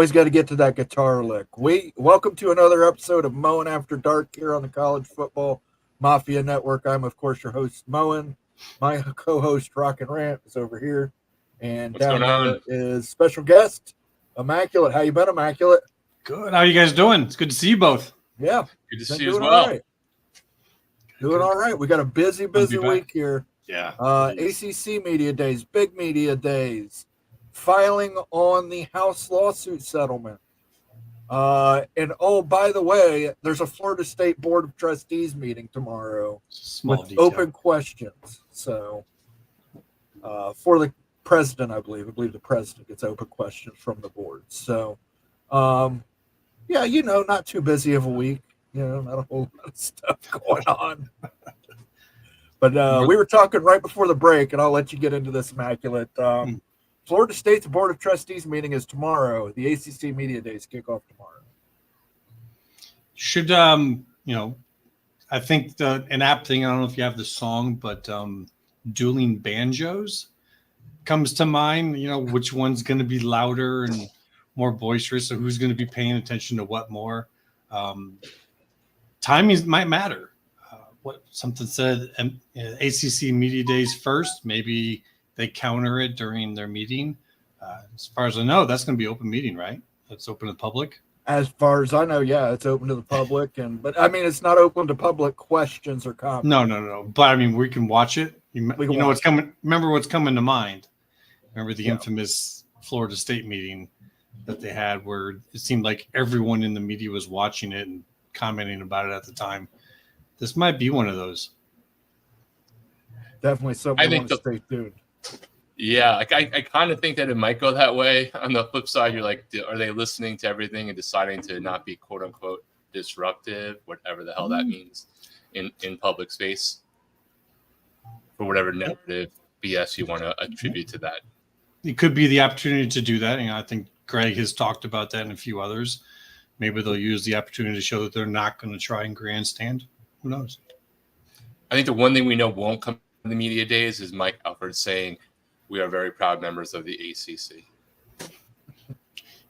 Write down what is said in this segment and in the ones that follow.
always got to get to that guitar lick. Welcome to another episode of Mowing After Dark here on the College Football Mafia Network. I'm, of course, your host, Moen. My co-host, Rock and Rant, is over here. And What's down going here on? is special guest, Immaculate. How you been, Immaculate? Good. How are you guys doing? It's good to see you both. Yeah. Good to Been see you as doing well. all right. Doing all right. We got a busy week here. Yeah. ACC Media Days, Big Media Days, filing on the House lawsuit settlement. And oh, by the way, there's a Florida State Board of Trustees meeting tomorrow with open questions. So for the president, I believe the president gets open questions from the board. So, yeah, not too busy of a week. Not a whole lot of stuff going on. But we were talking right before the break, and I'll let you get into this, Immaculate. Florida State's Board of Trustees meeting is tomorrow. The ACC Media Days kick off tomorrow. Should, I think an apt thing, I don't know if you have the song, but dueling banjos comes to mind, which one's going to be louder and more boisterous, or who's going to be paying attention to what more. Timing might matter. What something said ACC Media Days first, maybe they counter it during their meeting. As far as I know, that's going to be open meeting, right? That's open to the public. As far as I know, yeah, it's open to the public, but I mean, it's not open to public questions or comments. No. But I mean, we can watch it. You know what's coming. Remember what's coming to mind. Remember the infamous Florida State meeting that they had, where it seemed like everyone in the media was watching it and commenting about it at the time. This might be one of those. Definitely something I want to stay tuned. Yeah, I kind of think that it might go that way. On the flip side, you're like, are they listening to everything and deciding to not be quote unquote disruptive, whatever the hell that means, in public space, for whatever narrative BS you want to attribute to that? It could be the opportunity to do that. I think Greg has talked about that and a few others. Maybe they'll use the opportunity to show that they're not going to try and grandstand. Who knows? I think the one thing we know won't come in the media days is Mike Alford saying, "We are very proud members of the ACC."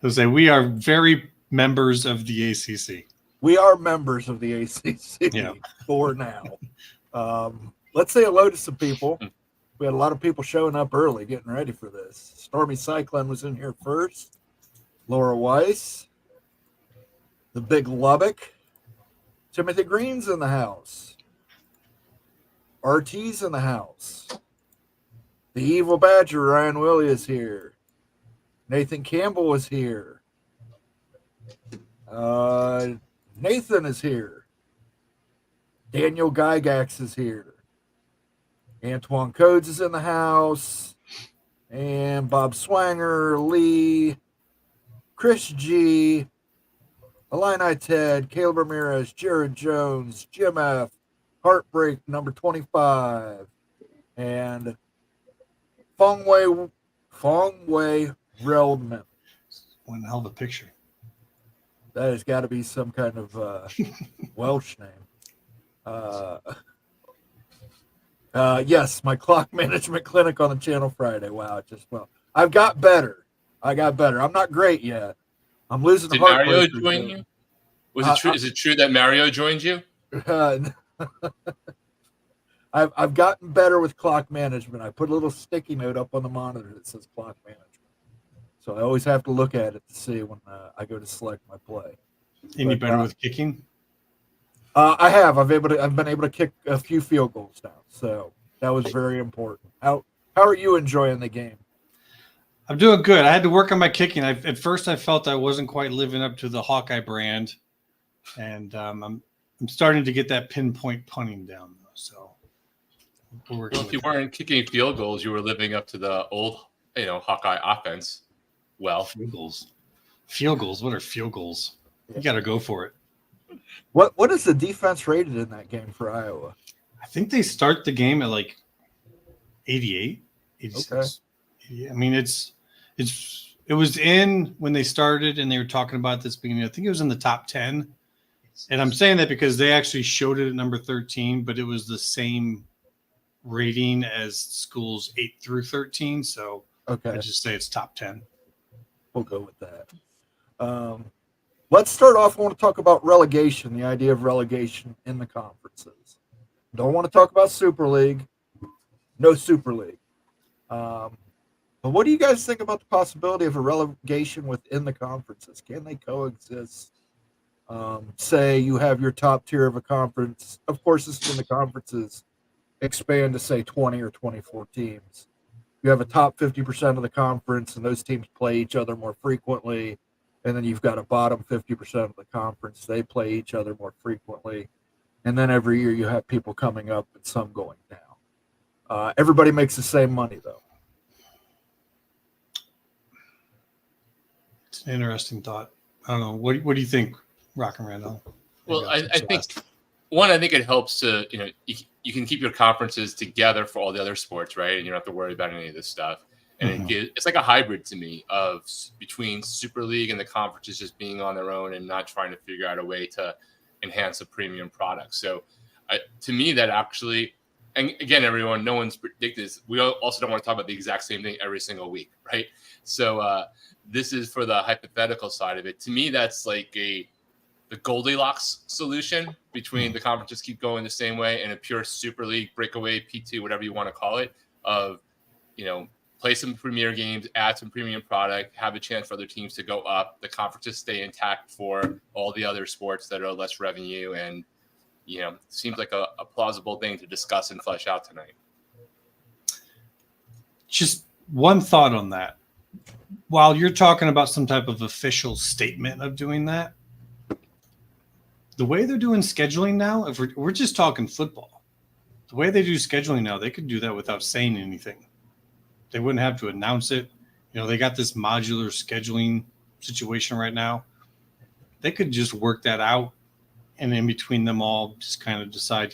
He'll say, "We are very members of the ACC." We are members of the ACC for now. Let's say hello to some people. We had a lot of people showing up early, getting ready for this. Stormy Cyclone was in here first. Laura Weiss. The Big Lubbock. Timothy Green's in the house. RT's in the house. The Evil Badger, Ryan Willie, is here. Nathan Campbell is here. Nathan is here. Daniel Gygax is here. Antoine Codes is in the house. And Bob Swanger, Lee, Chris G, Illini Ted, Caleb Ramirez, Jared Jones, Jim F, Heartbreak number 25, and Fong Wei Reldman. One hell of a picture. That has got to be some kind of Welsh name. Yes, my clock management clinic on the channel Friday. Wow, I've got better. I'm not great yet. I'm losing Did heart. Mario join you? Was it true? Is it true that Mario joined you? I've gotten better with clock management. I put a little sticky note up on the monitor that says clock management. So I always have to look at it to see when I go to select my play. Any better with kicking? I have. I've been able to kick a few field goals now. So that was very important. How are you enjoying the game? I'm doing good. I had to work on my kicking. At first, I felt I wasn't quite living up to the Hawkeye brand, and I'm starting to get that pinpoint punting down. Though, so if you weren't kicking field goals, you were living up to the old, Hawkeye offense. Well, field goals. What are field goals? You got to go for it. What is the defense rated in that game for Iowa? I think they start the game at like 88, 86. Okay. I mean, it was in when they started and they were talking about this beginning. I think it was in the top 10. And I'm saying that because they actually showed it at number 13, but it was the same rating as schools 8 through 13. So okay, I just say it's top 10. We'll go with that. Let's start off. I want to talk about relegation, the idea of relegation in the conferences. Don't want to talk about Super League. No Super League. But what do you guys think about the possibility of a relegation within the conferences? Can they coexist? Say you have your top tier of a conference. Of course, this is when the conferences expand to, say, 20 or 24 teams. You have a top 50% of the conference, and those teams play each other more frequently. And then you've got a bottom 50% of the conference. They play each other more frequently. And then every year you have people coming up and some going down. Everybody makes the same money, though. It's an interesting thought. I don't know. What do you think, Rock and Randall? Well, I think I think it helps to, you can keep your conferences together for all the other sports, right? And you don't have to worry about any of this stuff. And it's like a hybrid to me of between Super League and the conferences just being on their own and not trying to figure out a way to enhance a premium product. So to me, that actually, and again, everyone, no one's predicted this. We also don't want to talk about the exact same thing every single week, right? So this is for the hypothetical side of it. To me, that's like the Goldilocks solution between the conferences keep going the same way and a pure Super League, breakaway, P2, whatever you want to call it, of, play some premier games, add some premium product, have a chance for other teams to go up. The conferences stay intact for all the other sports that are less revenue. And, seems like a plausible thing to discuss and flesh out tonight. Just one thought on that. While you're talking about some type of official statement of doing that, the way they're doing scheduling now, if we're just talking football, the way they do scheduling now, they could do that without saying anything. They wouldn't have to announce it. They got this modular scheduling situation right now. They could just work that out, and in between them all, just kind of decide,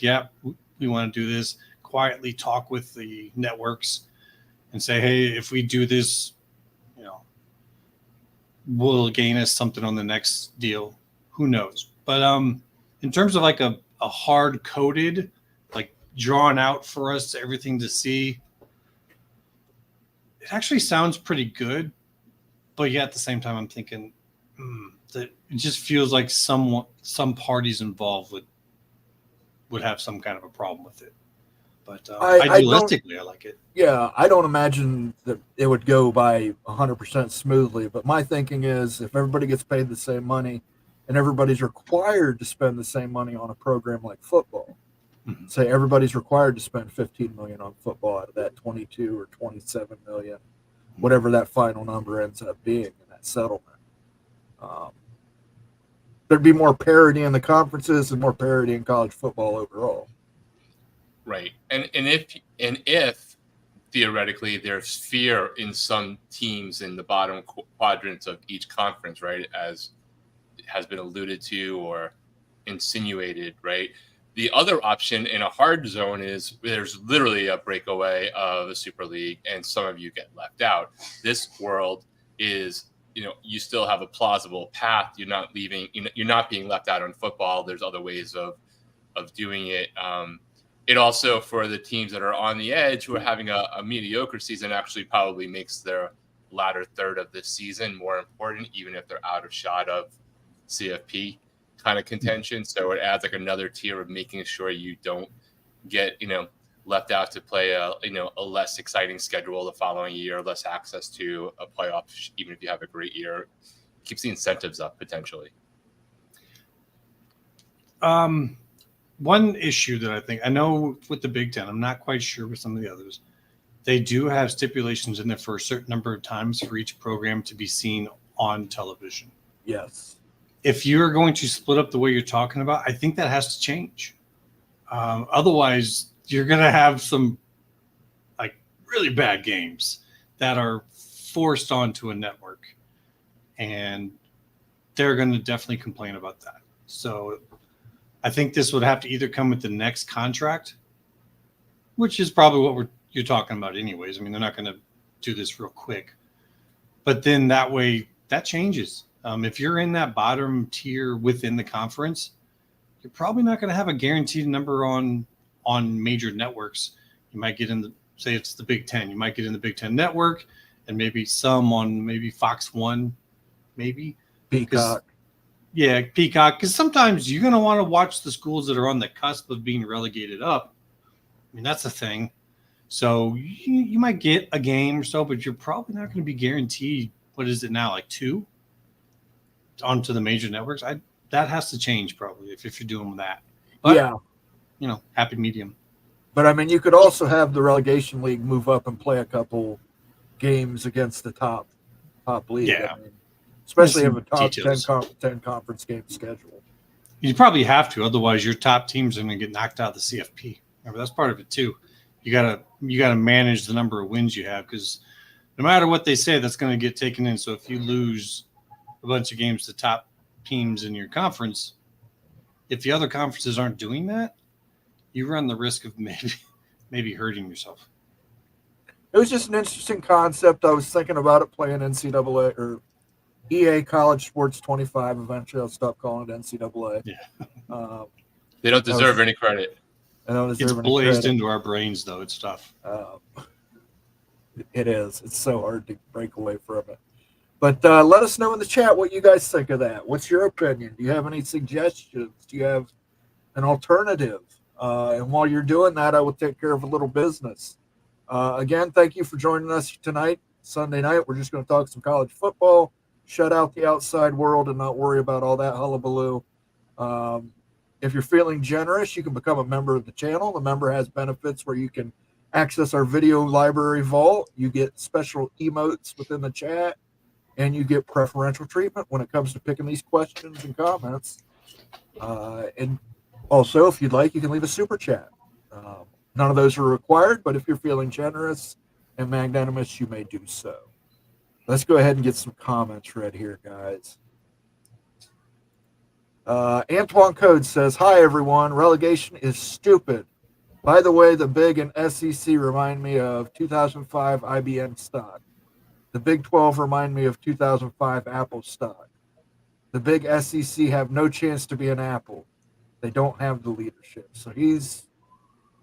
we want to do this, quietly talk with the networks and say, hey, if we do this, will gain us something on the next deal. Who knows? But in terms of like a hard-coded, like drawn out for us, everything to see, it actually sounds pretty good. But yet at the same time, I'm thinking that it just feels like some parties involved would have some kind of a problem with it. But idealistically, I like it. Yeah, I don't imagine that it would go by 100% smoothly. But my thinking is if everybody gets paid the same money and everybody's required to spend the same money on a program like football, say everybody's required to spend $15 million on football out of that 22 or 27 million, whatever that final number ends up being in that settlement. There'd be more parity in the conferences and more parity in college football overall. Right. And if theoretically there's fear in some teams in the bottom quadrants of each conference, right, as has been alluded to or insinuated, right? The other option in a hard zone is there's literally a breakaway of a Super League and some of you get left out. This world is, you still have a plausible path. You're not leaving, you're not being left out on football. There's other ways of doing it. It also, for the teams that are on the edge who are having a mediocre season, actually probably makes their latter third of this season more important, even if they're out of shot of CFP kind of contention. So it adds like another tier of making sure you don't get, left out to play a less exciting schedule the following year, less access to a playoff, even if you have a great year. Keeps the incentives up potentially. One issue that I know with the Big Ten, I'm not quite sure with some of the others, they do have stipulations in there for a certain number of times for each program to be seen on television. Yes. If you're going to split up the way you're talking about, I think that has to change. Otherwise, you're going to have some like really bad games that are forced onto a network, and they're going to definitely complain about that. So I think this would have to either come with the next contract, which is probably what you're talking about anyways. I mean, they're not going to do this real quick. But then that way, that changes. If you're in that bottom tier within the conference, you're probably not going to have a guaranteed number on major networks. You might get in say it's the Big Ten. You might get in the Big Ten network and maybe some on maybe Fox 1, maybe. Peacock. Yeah, Peacock. Because sometimes you're going to want to watch the schools that are on the cusp of being relegated up. I mean, that's a thing. So you might get a game or so, but you're probably not going to be guaranteed. What is it now? Like 2 onto the major networks. That has to change probably if you're doing that. But, yeah. Happy medium. But I mean, you could also have the relegation league move up and play a couple games against the top league. Yeah. I mean, especially There's if a top details. 10 conference game schedule. You probably have to, otherwise your top teams are going to get knocked out of the CFP. Remember, that's part of it too. You gotta manage the number of wins you have, because no matter what they say, that's going to get taken in. So if you lose a bunch of games to top teams in your conference, if the other conferences aren't doing that, you run the risk of maybe hurting yourself. It was just an interesting concept. I was thinking about it playing NCAA or EA College Sports 25. Eventually, I'll stop calling it NCAA. Yeah. They don't deserve any credit. It's blazed into our brains, though. It's tough. It is. It's so hard to break away from it. But let us know in the chat what you guys think of that. What's your opinion? Do you have any suggestions? Do you have an alternative? And while you're doing that, I will take care of a little business. Again, thank you for joining us tonight, Sunday night. We're just going to talk some college football, shut out the outside world, and not worry about all that hullabaloo. If you're feeling generous, you can become a member of the channel. The member has benefits where you can access our video library vault. You get special emotes within the chat, and you get preferential treatment when it comes to picking these questions and comments. And also, if you'd like, you can leave a super chat. None of those are required, but if you're feeling generous and magnanimous, you may do so. Let's go ahead and get some comments read here, guys. Antoine Code says, "Hi, everyone. Relegation is stupid. By the way, the Big and SEC remind me of 2005 IBM stock. The Big 12 remind me of 2005 Apple stock. The Big SEC have no chance to be an Apple. They don't have the leadership." So he's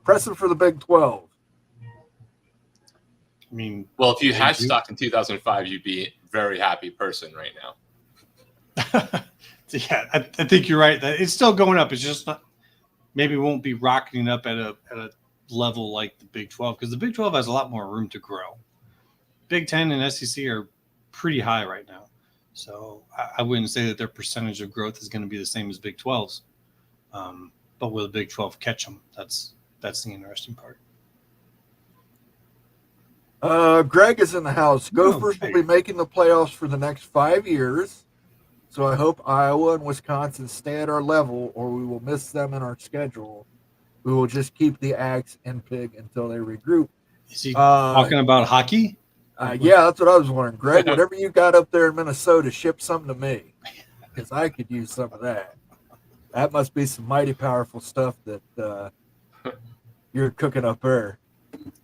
pressing for the Big 12. I mean, well, if you had stock in 2005, you'd be a very happy person right now. Yeah, I think you're right. It's still going up. It's just not, maybe won't be rocketing up at a level like the Big 12, because the Big 12 has a lot more room to grow. Big 10 and SEC are pretty high right now. So I wouldn't say that their percentage of growth is going to be the same as Big 12's. But will the Big 12 catch them? That's the interesting part. Greg is in the house. Gophers will be making the playoffs for the next 5 years. So I hope Iowa and Wisconsin stay at our level, or we will miss them in our schedule. We will just keep the Ags and Pig until they regroup. Is he talking about hockey? Yeah, that's what I was wondering. Greg, whatever you got up there in Minnesota, ship some to me, because I could use some of that. That must be some mighty powerful stuff that you're cooking up there.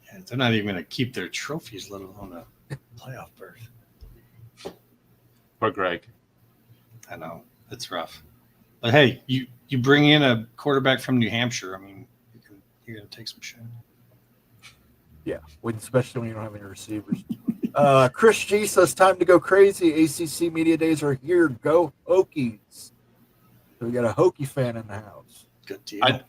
Yeah, they're not even going to keep their trophies, let alone a playoff berth. Poor Greg. I know. It's rough. But hey, you bring in a quarterback from New Hampshire, I mean, you're going to take some shit. Yeah, especially when you don't have any receivers. Chris G says, "Time to go crazy. ACC Media Days are here. Go Hokies." So we got a Hokie fan in the house. Good deal.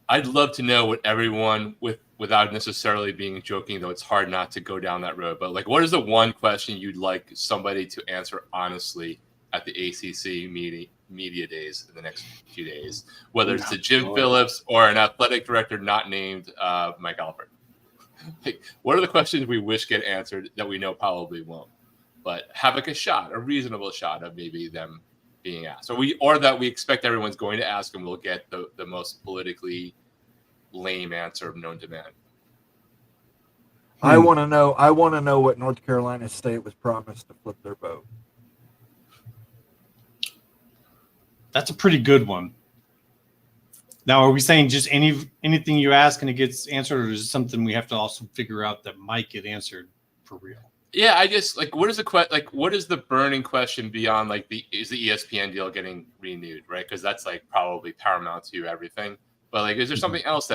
I'd love to know what everyone, without necessarily being joking, though it's hard not to go down that road, but like, what is the one question you'd like somebody to answer honestly at the ACC media days in the next few days, whether it's to Jim Phillips or an athletic director not named Mike Alford? Like, what are the questions we wish get answered that we know probably won't, but have like a reasonable shot of maybe them being asked, or that we expect everyone's going to ask, and we'll get the most politically lame answer known to man. I want to know what North Carolina State was promised to flip their vote. That's a pretty good one. Now, are we saying just anything you ask and it gets answered, or is it something we have to also figure out that might get answered for real? Yeah, I just what is the burning question beyond is the ESPN deal getting renewed, right? Because that's probably paramount to everything. But is there something else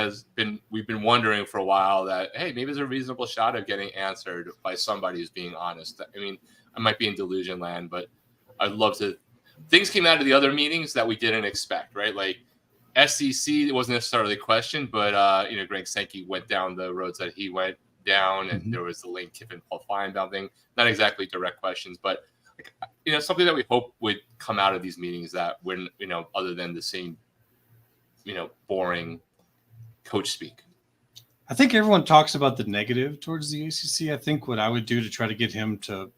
we've been wondering for a while that, hey, maybe there's a reasonable shot of getting answered by somebody who's being honest? I mean, I might be in delusion land, but I'd love to things came out of the other meetings that we didn't expect, right? Like SEC, it wasn't necessarily a question, but Greg Sankey went down the roads that he went down, and there was the Lane Kiffin, Paul Feinbaum thing. Not exactly direct questions, but something that we hope would come out of these meetings that when other than the same boring coach speak. I think everyone talks about the negative towards the ACC. I think what I would do to try to get him to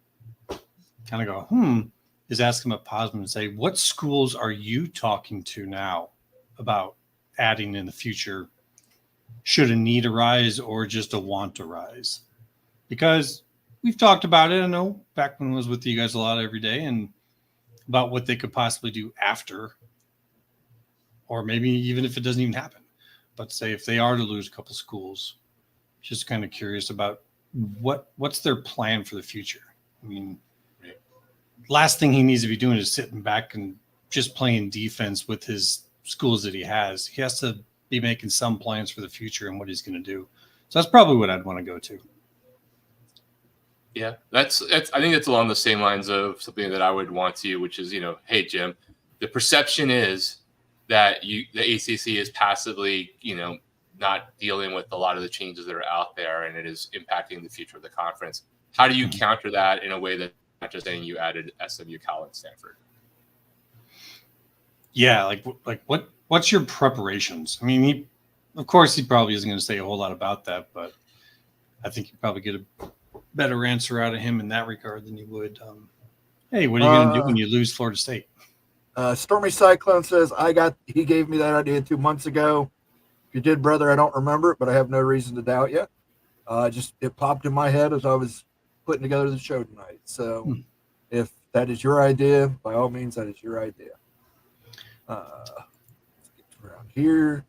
kind of go, is ask him a positive and say, what schools are you talking to now about adding in the future? Should a need arise or just a want arise? Because we've talked about it, I know, back when I was with you guys a lot every day, and about what they could possibly do after, or maybe even if it doesn't even happen. But say if they are to lose a couple schools, just kind of curious about what's their plan for the future. I mean, last thing he needs to be doing is sitting back and just playing defense with his schools that he has. He has to be making some plans for the future and what he's going to do. So that's probably what I'd want to go to. Yeah, that's I think that's along the same lines of something that I would want to, which is, hey, Jim, the perception is that the ACC is passively, not dealing with a lot of the changes that are out there, and it is impacting the future of the conference. How do you counter that in a way that not just saying you added SMU, Cal, and Stanford? Yeah, like what's your preparations? I mean, of course, he probably isn't going to say a whole lot about that, but I think you probably get a better answer out of him in that regard than you would. Hey, what are you going to do when you lose Florida State? Stormy Cyclone says, he gave me that idea 2 months ago. If you did, brother, I don't remember it, but I have no reason to doubt you. It popped in my head as I was putting together the show tonight. So if that is your idea, by all means, that is your idea. Let's get around here.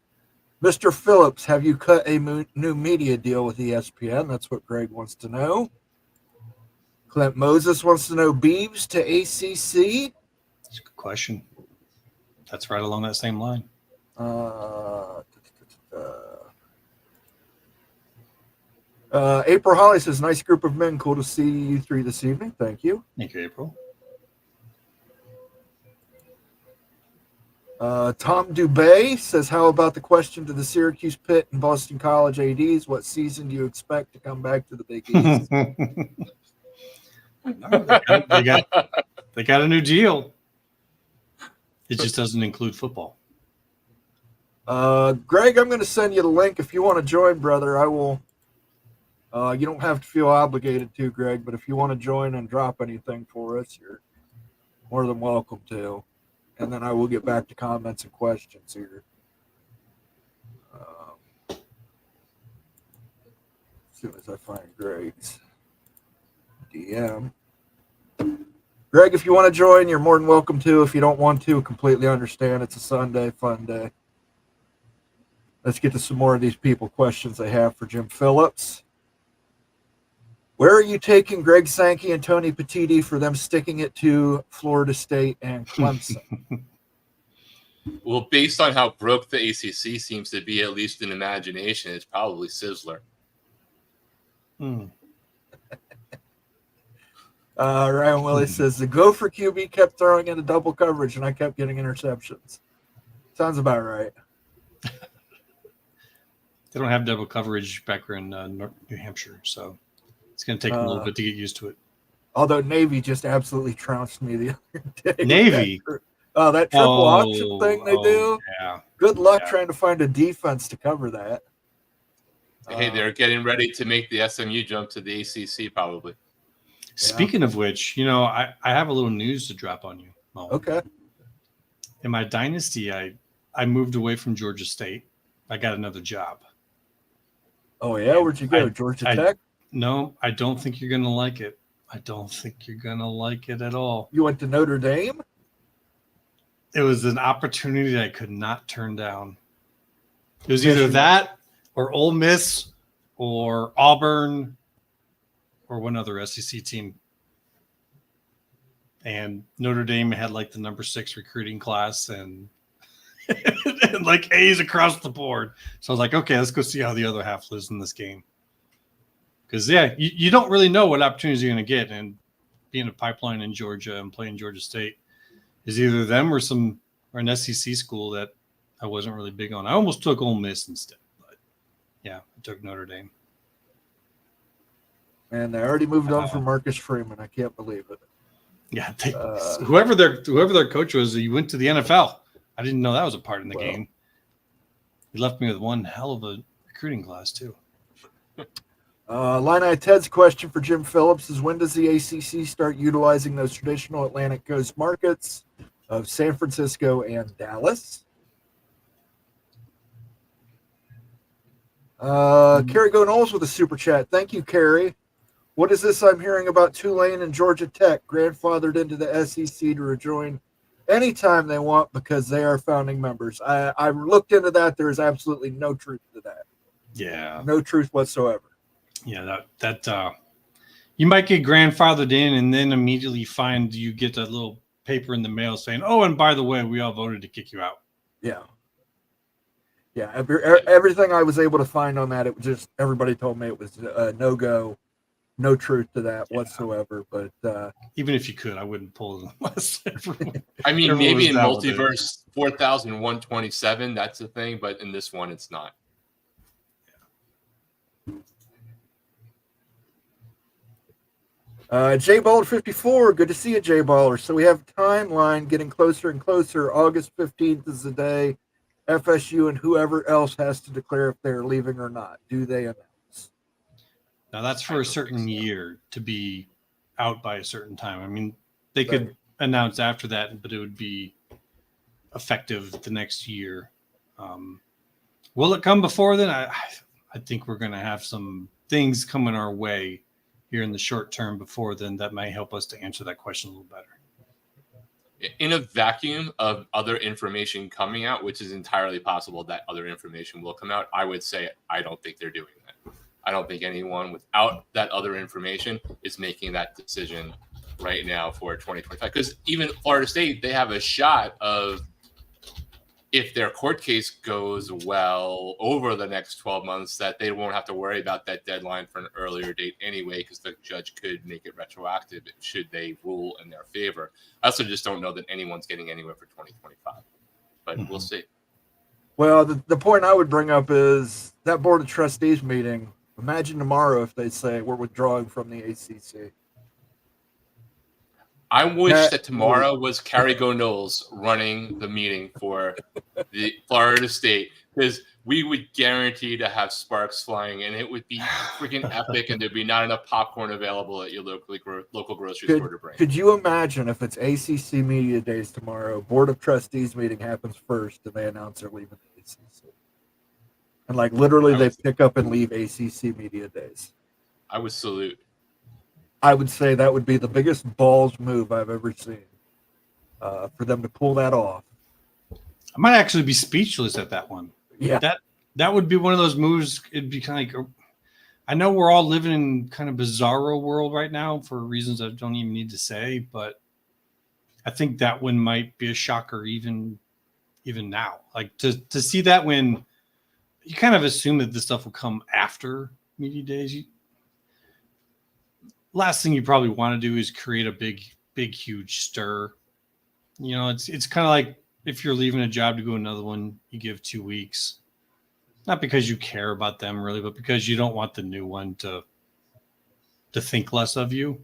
Mr. Phillips, have you cut a new media deal with ESPN? That's what Greg wants to know. Clint Moses wants to know Beeves to ACC. That's a good question. That's right along that same line. April Holly says, nice group of men. Cool to see you three this evening. Thank you. Thank you, April. Tom Dubay says, how about the question to the Syracuse Pitt and Boston College ADs? What season do you expect to come back to the Big East? They got a new deal. It just doesn't include football. Greg, I'm going to send you the link. If you want to join, brother, I will. You don't have to feel obligated to, Greg, but if you want to join and drop anything for us, you're more than welcome to. And then I will get back to comments and questions here. As soon as I find Greg's DM. Greg, if you want to join, you're more than welcome to. If you don't want to, completely understand. It's a Sunday, fun day. Let's get to some more of these people questions I have for Jim Phillips. Where are you taking Greg Sankey and Tony Petitti for them sticking it to Florida State and Clemson? Well, based on how broke the ACC seems to be, at least in imagination, it's probably Sizzler. Ryan Willis says, the Gopher QB kept throwing into double coverage, and I kept getting interceptions. Sounds about right. They don't have double coverage back in New Hampshire, so it's going to take them a little bit to get used to it. Although Navy just absolutely trounced me the other day. Navy? That triple option thing they do. Yeah. Good luck trying to find a defense to cover that. Hey, they're getting ready to make the SMU jump to the ACC probably. Speaking of which, I have a little news to drop on you, Mo. Okay. In my dynasty, I moved away from Georgia State. I got another job. Oh, yeah? Where'd you go? Georgia Tech? No, I don't think you're going to like it. I don't think you're going to like it at all. You went to Notre Dame? It was an opportunity I could not turn down. It was either that or Ole Miss or Auburn or one other SEC team. And Notre Dame had like the number 6 recruiting class and like A's across the board. So I was like, okay, let's go see how the other half lives in this game. Because, you don't really know what opportunities you're going to get. And being a pipeline in Georgia and playing Georgia State, is either them or an SEC school that I wasn't really big on. I almost took Ole Miss instead, but yeah, I took Notre Dame. And they already moved on from Marcus Freeman. I can't believe it. Yeah, whoever their coach was, he went to the NFL. I didn't know that was a part in the game. He left me with one hell of a recruiting class too. Illini Ted's question for Jim Phillips is, when does the ACC start utilizing those traditional Atlantic Coast markets of San Francisco and Dallas? Kerry Go Knowles with a super chat. Thank you, Kerry. What is this I'm hearing about Tulane and Georgia Tech grandfathered into the SEC to rejoin anytime they want because they are founding members? I looked into that. There is absolutely no truth to that. Yeah. No truth whatsoever. Yeah, that you might get grandfathered in and then immediately find you get that little paper in the mail saying, oh, and by the way, we all voted to kick you out. Yeah. Yeah. Everything I was able to find on that, it was just, everybody told me it was a no-go. No truth to that whatsoever, but even if you could, I wouldn't pull them. I mean, maybe in Multiverse 4127, that's the thing, but in this one, it's not. J Baller 54, good to see you, J Baller. So we have a timeline getting closer and closer. August 15th is the day FSU and whoever else has to declare if they're leaving or not. Do they announce? Now, that's for a certain year to be out by a certain time. I mean, they could announce after that, but it would be effective the next year. Will it come before then? I think we're going to have some things coming our way here in the short term before then that might help us to answer that question a little better. In a vacuum of other information coming out, which is entirely possible that other information will come out, I would say I don't think they're doing that. I don't think anyone without that other information is making that decision right now for 2025. Because even Florida State, they have a shot of, if their court case goes well over the next 12 months, that they won't have to worry about that deadline for an earlier date anyway, because the judge could make it retroactive should they rule in their favor. I also just don't know that anyone's getting anywhere for 2025, but we'll see. Well, the point I would bring up is that Board of Trustees meeting. Imagine tomorrow if they say we're withdrawing from the ACC. I wish that tomorrow was Kerry Go Knowles running the meeting for the Florida State, because we would guarantee to have sparks flying, and it would be freaking epic, and there'd be not enough popcorn available at your local grocery store to bring. Could you imagine if it's ACC Media Days tomorrow, Board of Trustees meeting happens first, and they announce they're leaving the ACC? And like literally they pick up and leave ACC Media Days. I would salute. I would say that would be the biggest balls move I've ever seen for them to pull that off. I might actually be speechless at that one. Yeah. That would be one of those moves. It'd be kind of like, I know we're all living in kind of bizarro world right now for reasons I don't even need to say, but I think that one might be a shocker even now. Like to see that when you kind of assume that this stuff will come after media days. Last thing you probably want to do is create a big, huge stir. You know, it's kind of like if you're leaving a job to go another one, you give 2 weeks. Not because you care about them really, but because you don't want the new one to think less of you.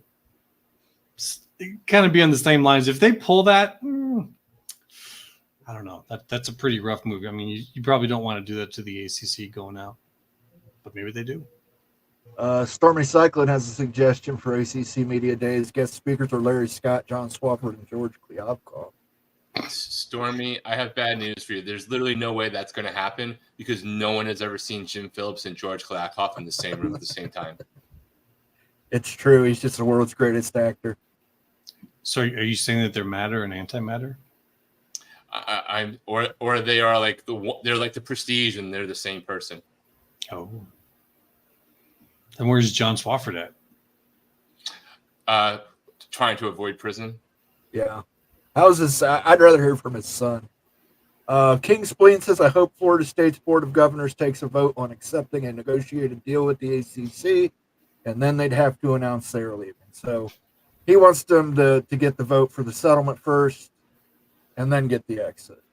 Kind of be on the same lines. If they pull that, I don't know. That's a pretty rough move. I mean, you probably don't want to do that to the ACC going out, but maybe they do. Stormy Cyclone has a suggestion for ACC Media Days. Guest speakers are Larry Scott, John Swafford, and George Kliavkoff. Stormy, I have bad news for you. There's literally no way that's going to happen because no one has ever seen Jim Phillips and George Kliavkoff in the same room at the same time. It's true. He's just the world's greatest actor. So are you saying that they're matter and antimatter? Or they are like they're like the Prestige and they're the same person. Oh. Then where's John Swafford at? Trying to avoid prison. Yeah. How's his? I'd rather hear from his son. King Spleen says, I hope Florida State's Board of Governors takes a vote on accepting a negotiated deal with the ACC, and then they'd have to announce they're leaving. So he wants them to get the vote for the settlement first, and then get the exit.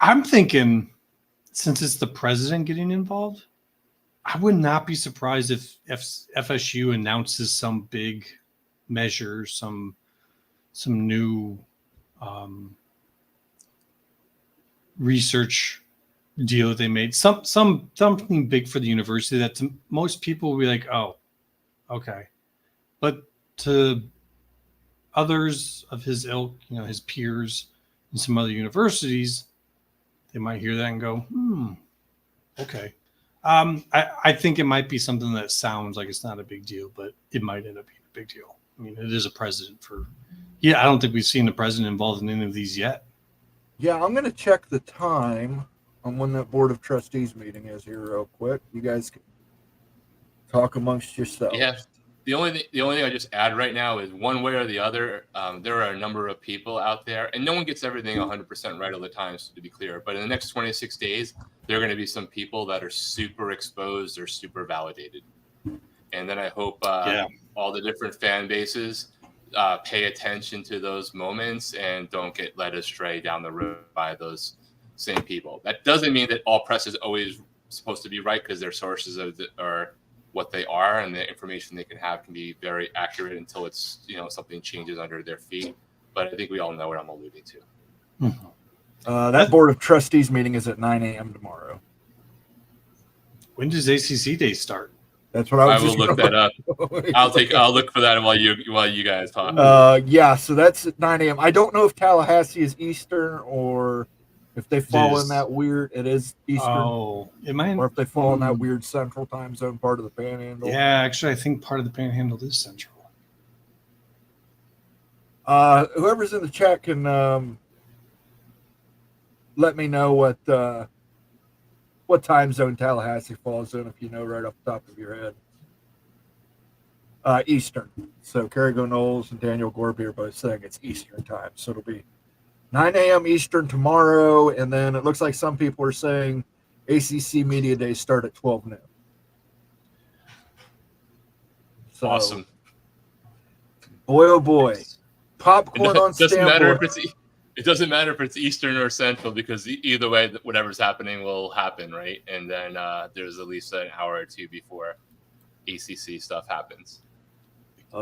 I'm thinking, since it's the president getting involved, I would not be surprised if FSU announces some big measure, some new research deal that they made, something big for the university that to most people will be like, oh, okay. But to others of his ilk, his peers in some other universities, they might hear that and go, okay. I think it might be something that sounds like it's not a big deal, but it might end up being a big deal. I mean, it is a president I don't think we've seen the president involved in any of these yet. Yeah, I'm going to check the time on when that Board of Trustees meeting is here real quick. You guys can talk amongst yourselves. Yeah. The only thing I just add right now is one way or the other, there are a number of people out there, and no one gets everything 100% right all the time, so to be clear. But in the next 26 days, there are going to be some people that are super exposed or super validated. And then I hope all the different fan bases pay attention to those moments and don't get led astray down the road by those same people. That doesn't mean that all press is always supposed to be right, because their sources are what they are, and the information they can have can be very accurate until it's something changes under their feet. But I think we all know what I'm alluding to. That Board of Trustees meeting is at 9 a.m. tomorrow. When does ACC Day start? That's what I will look that up. I'll look for that while you guys talk. So that's at 9 a.m. I don't know if Tallahassee is Eastern or if they fall in that weird. It is Eastern. Oh, it might. Or if they fall in that weird Central time zone part of the Panhandle. Yeah, actually, I think part of the Panhandle is Central. Whoever's in the chat can let me know what time zone Tallahassee falls in, if you know right off the top of your head. Eastern. So Carrigo Knowles and Daniel Gorby are both saying it's Eastern time. So it'll be 9 a.m. Eastern tomorrow, and then it looks like some people are saying ACC Media Days start at 12 noon. So, awesome. Boy, oh boy. Popcorn on standby. It doesn't matter if it's Eastern or Central, because either way, whatever's happening will happen, right? And then there's at least an hour or two before ACC stuff happens.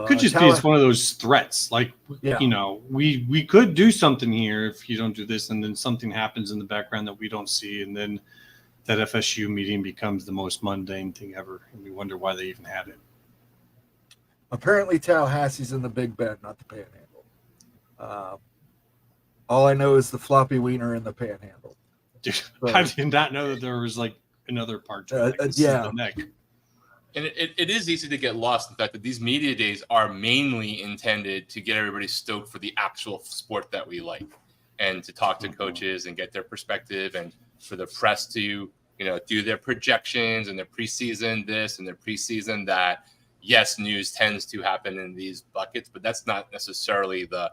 Could just be it's one of those threats. Like, we could do something here if you don't do this, and then something happens in the background that we don't see, and then that FSU meeting becomes the most mundane thing ever, and we wonder why they even had it. Apparently, Tallahassee's in the Big Bend, not the Panhandle. All I know is the floppy wiener in the Panhandle. Dude, so, I did not know that there was like another part to it. The neck. And it is easy to get lost in the fact that these media days are mainly intended to get everybody stoked for the actual sport that we like, and to talk to coaches and get their perspective, and for the press to do their projections and their preseason this and their preseason that. Yes, news tends to happen in these buckets, but that's not necessarily the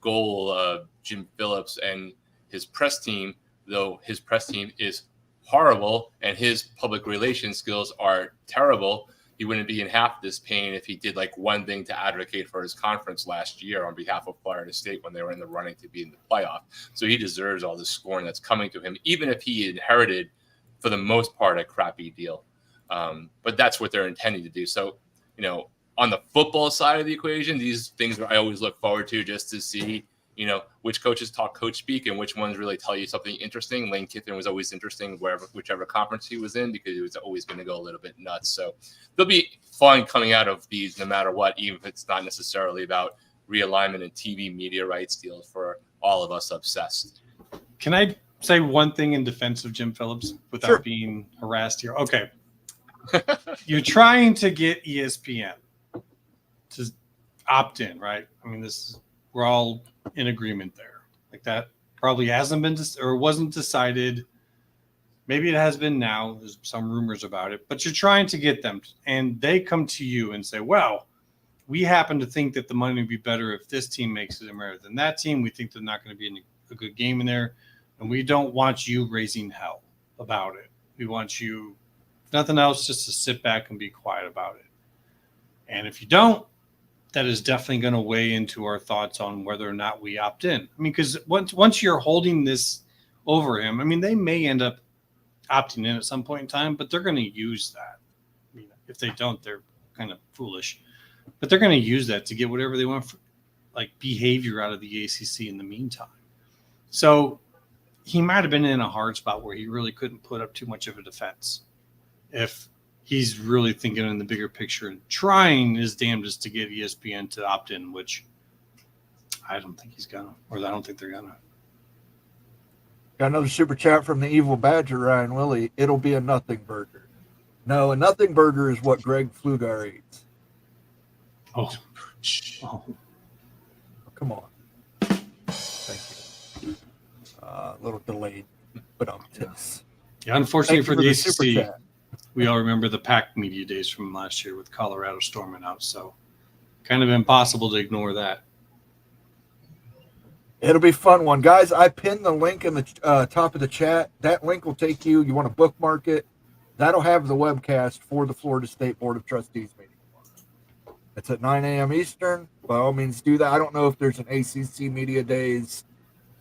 goal of Jim Phillips and his press team, though his press team is horrible and his public relations skills are terrible. He wouldn't be in half this pain if he did like one thing to advocate for his conference last year on behalf of Florida State when they were in the running to be in the playoff. So he deserves all the scorn that's coming to him, even if he inherited, for the most part, a crappy deal. But that's what they're intending to do. So, on the football side of the equation, these things I always look forward to, just to see, which coaches talk coach speak and which ones really tell you something interesting. Lane Kiffin was always interesting whichever conference he was in, because he was always going to go a little bit nuts. So there'll be fun coming out of these no matter what, even if it's not necessarily about realignment and TV media rights deals for all of us obsessed. Can I say one thing in defense of Jim Phillips without being harassed here? Okay. You're trying to get ESPN to opt in, right? I mean, we're all in agreement there. Like, that probably hasn't been or wasn't decided. Maybe it has been now. There's some rumors about it, but you're trying to get them, and they come to you and say, well, we happen to think that the money would be better if this team makes it rather than that team. We think they're not going to be a good game in there, and we don't want you raising hell about it. We want you, if nothing else, just to sit back and be quiet about it. And if you don't, that is definitely going to weigh into our thoughts on whether or not we opt in. I mean, because once you're holding this over him, I mean, they may end up opting in at some point in time, but they're going to use that. I mean, if they don't, they're kind of foolish. But they're going to use that to get whatever they want, for, like behavior out of the ACC in the meantime. So he might have been in a hard spot where he really couldn't put up too much of a defense. If he's really thinking in the bigger picture and trying his damnedest to get ESPN to opt in, which I don't think he's gonna, or I don't think they're gonna. Got another super chat from the evil badger, Ryan Willie. It'll be a nothing burger. No, a nothing burger is what Greg Flugar eats. Oh. Come on. Thank you. A little delayed, but I'm pissed. Yeah, unfortunately for the super ACC, chat. we all remember the packed media days from last year with Colorado storming out. So kind of impossible to ignore that. It'll be a fun one. Guys, I pinned the link in the top of the chat. That link will take you. You want to bookmark it. That'll have the webcast for the Florida State Board of Trustees meeting. It's at 9 a.m. Eastern. By all means, do that. I don't know if there's an ACC Media Days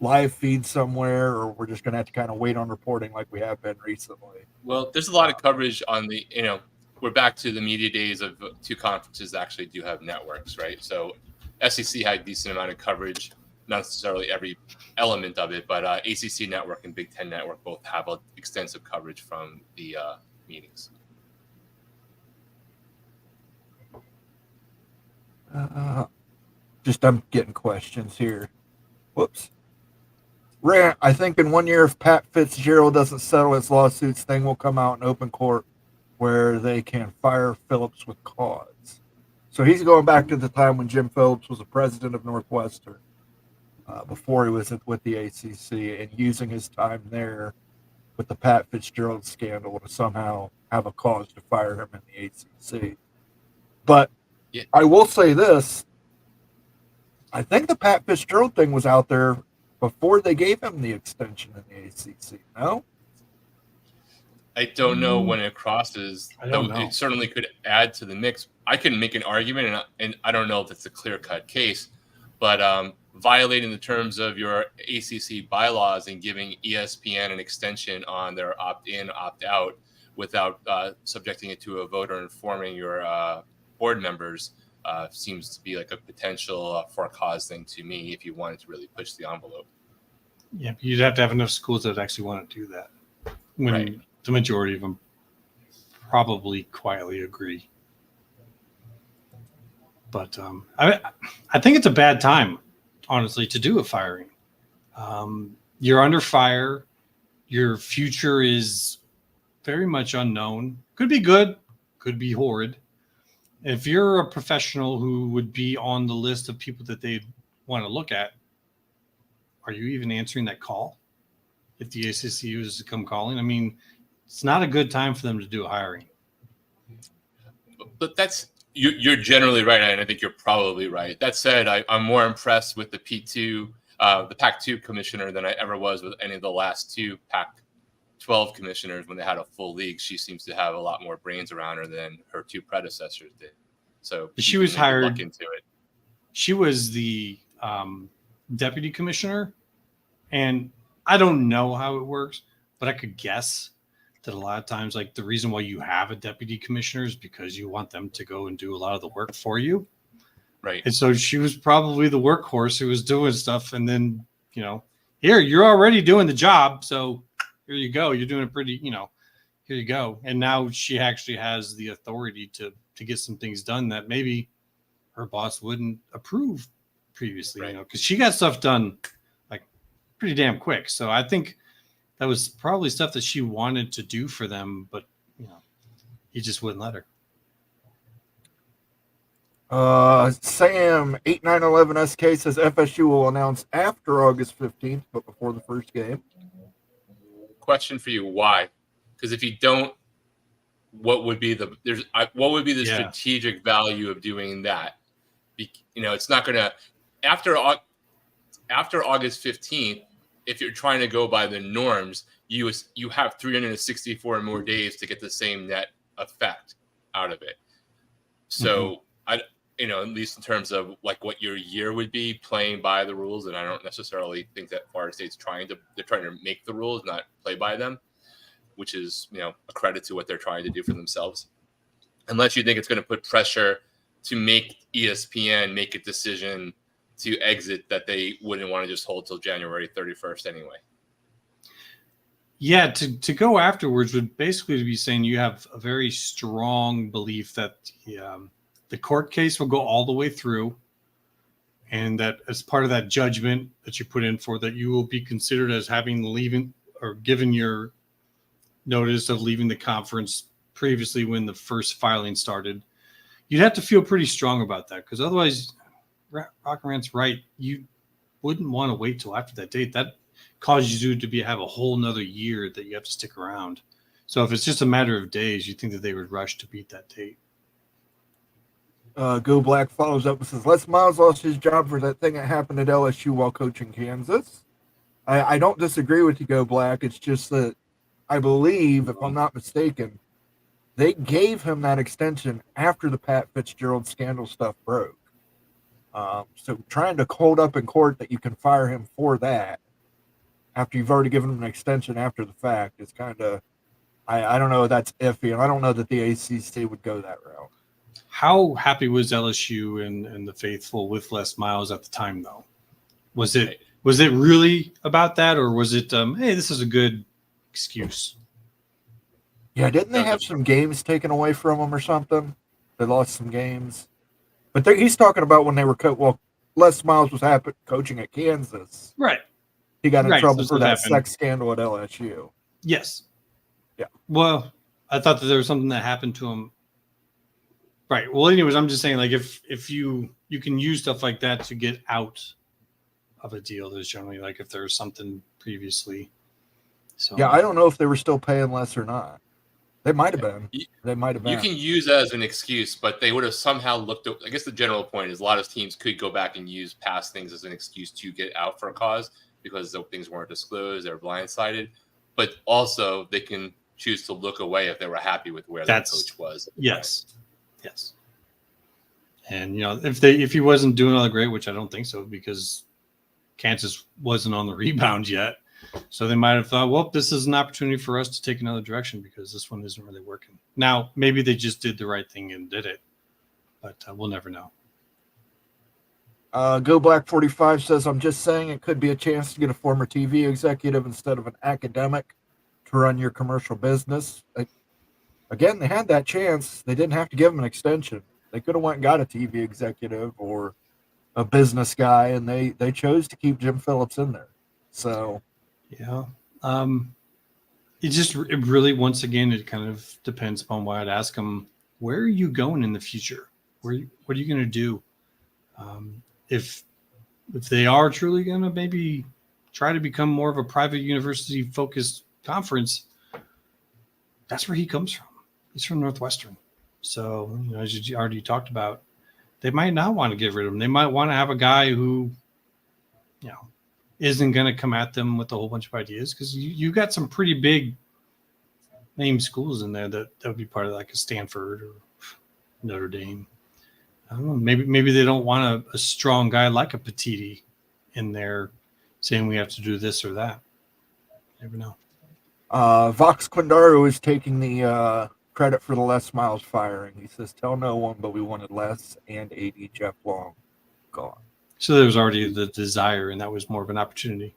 live feed somewhere, or we're just going to have to kind of wait on reporting like we have been recently. Well, there's a lot of coverage on the, we're back to the media days of two conferences that actually do have networks, right? So SEC had a decent amount of coverage, not necessarily every element of it, but ACC Network and Big Ten Network both have extensive coverage from the meetings. I'm getting questions here. Whoops. Rant, I think in 1 year, if Pat Fitzgerald doesn't settle his lawsuits, thing will come out in open court where they can fire Phillips with cause. So he's going back to the time when Jim Phillips was the president of Northwestern, before he was with the ACC, and using his time there with the Pat Fitzgerald scandal to somehow have a cause to fire him in the ACC. But yeah, I will say this. I think the Pat Fitzgerald thing was out there before they gave him the extension in the ACC, no? I don't know when it crosses. I don't know. It certainly could add to the mix. I can make an argument, and I don't know if it's a clear-cut case, but violating the terms of your ACC bylaws and giving ESPN an extension on their opt-in, opt-out without subjecting it to a vote or informing your board members seems to be like a potential for cause thing to me if you wanted to really push the envelope. Yeah, you'd have to have enough schools that actually want to do that. When right. The majority of them probably quietly agree. But I think it's a bad time, honestly, to do a firing. You're under fire. Your future is very much unknown. Could be good, could be horrid. If you're a professional who would be on the list of people that they want to look at, are you even answering that call? If the ACC was to come calling, I mean, it's not a good time for them to do a hiring. But that's you're generally right, and I think you're probably right. That said, I'm more impressed with the P2, the Pac-2 commissioner than I ever was with any of the last two Pac-12 commissioners when they had a full league. She seems to have a lot more brains around her than her two predecessors did. So she was hired. Look into it. She was the deputy commissioner, and I don't know how it works, but I could guess that a lot of times, like, the reason why you have a deputy commissioner is because you want them to go and do a lot of the work for you. Right. And so she was probably the workhorse who was doing stuff. And then, here, you're already doing the job. So here you go. You're doing it pretty, here you go. And now she actually has the authority to get some things done that maybe her boss wouldn't approve previously, right. Because she got stuff done like pretty damn quick. So I think that was probably stuff that she wanted to do for them, but he just wouldn't let her. Sam 8911SK says FSU will announce after August 15th, but before the first game. Question for you: why? Because if you don't, what would be the strategic value of doing that? It's not going to after August 15th. If you're trying to go by the norms, you have 364 more days to get the same net effect out of it. So at least in terms of like what your year would be playing by the rules. And I don't necessarily think that Florida State's trying to make the rules, not play by them, which is, a credit to what they're trying to do for themselves. Unless you think it's going to put pressure to make ESPN make a decision to exit that they wouldn't want to just hold till January 31st anyway. Yeah, to go afterwards would basically be saying you have a very strong belief that the court case will go all the way through, and that as part of that judgment that you put in for that, you will be considered as having leaving or given your notice of leaving the conference previously when the first filing started. You'd have to feel pretty strong about that, because otherwise, Rock and Rant's right. You wouldn't want to wait till after that date. That causes you to have a whole nother year that you have to stick around. So if it's just a matter of days, you think that they would rush to beat that date. Go Black follows up and says, Les Miles lost his job for that thing that happened at LSU while coaching Kansas. I don't disagree with you, Go Black. It's just that I believe, if I'm not mistaken, they gave him that extension after the Pat Fitzgerald scandal stuff broke. So trying to hold up in court that you can fire him for that after you've already given him an extension after the fact is kind of, I don't know, that's iffy. And I don't know that the ACC would go that route. How happy was LSU and the faithful with Les Miles at the time, though? Was it really about that, or was it, hey, this is a good excuse? Yeah, didn't they have some games taken away from them or something? They lost some games. But he's talking about when they were Les Miles was coaching at Kansas. Right. He got in trouble for that sex scandal at LSU. Yes. Yeah. Well, I thought that there was something that happened to him. Right. Well, anyways, I'm just saying, like, if you can use stuff like that to get out of a deal, there's generally, like, if there's something previously. So yeah, I don't know if they were still paying less or not. They might have been. They might have been. You can use that as an excuse, but they would have somehow looked at, I guess the general point is a lot of teams could go back and use past things as an excuse to get out for a cause because the things weren't disclosed, they're blindsided. But also they can choose to look away if they were happy with where that coach was. Yes. Yes. And, if he wasn't doing all that great, which I don't think so, because Kansas wasn't on the rebound yet. So they might have thought, well, this is an opportunity for us to take another direction because this one isn't really working. Now, maybe they just did the right thing and did it, but we'll never know. Go Black 45 says, I'm just saying it could be a chance to get a former TV executive instead of an academic to run your commercial business. Again, they had that chance. They didn't have to give him an extension. They could have went and got a TV executive or a business guy, and they chose to keep Jim Phillips in there. So, yeah. It really, once again, it kind of depends upon why I'd ask them, where are you going in the future? What are you going to do? If they are truly going to maybe try to become more of a private university focused conference, that's where he comes from. He's from Northwestern. So, as you already talked about, they might not want to get rid of him. They might want to have a guy who, isn't going to come at them with a whole bunch of ideas, because you got some pretty big name schools in there that would be part of, like a Stanford or Notre Dame. I don't know. Maybe they don't want a strong guy like a Petiti in there saying we have to do this or that. Never know. Vox Quindaro is taking the credit for the Les Miles firing. He says, tell no one, but we wanted Les and AD Jeff Long gone. So there was already the desire, and that was more of an opportunity.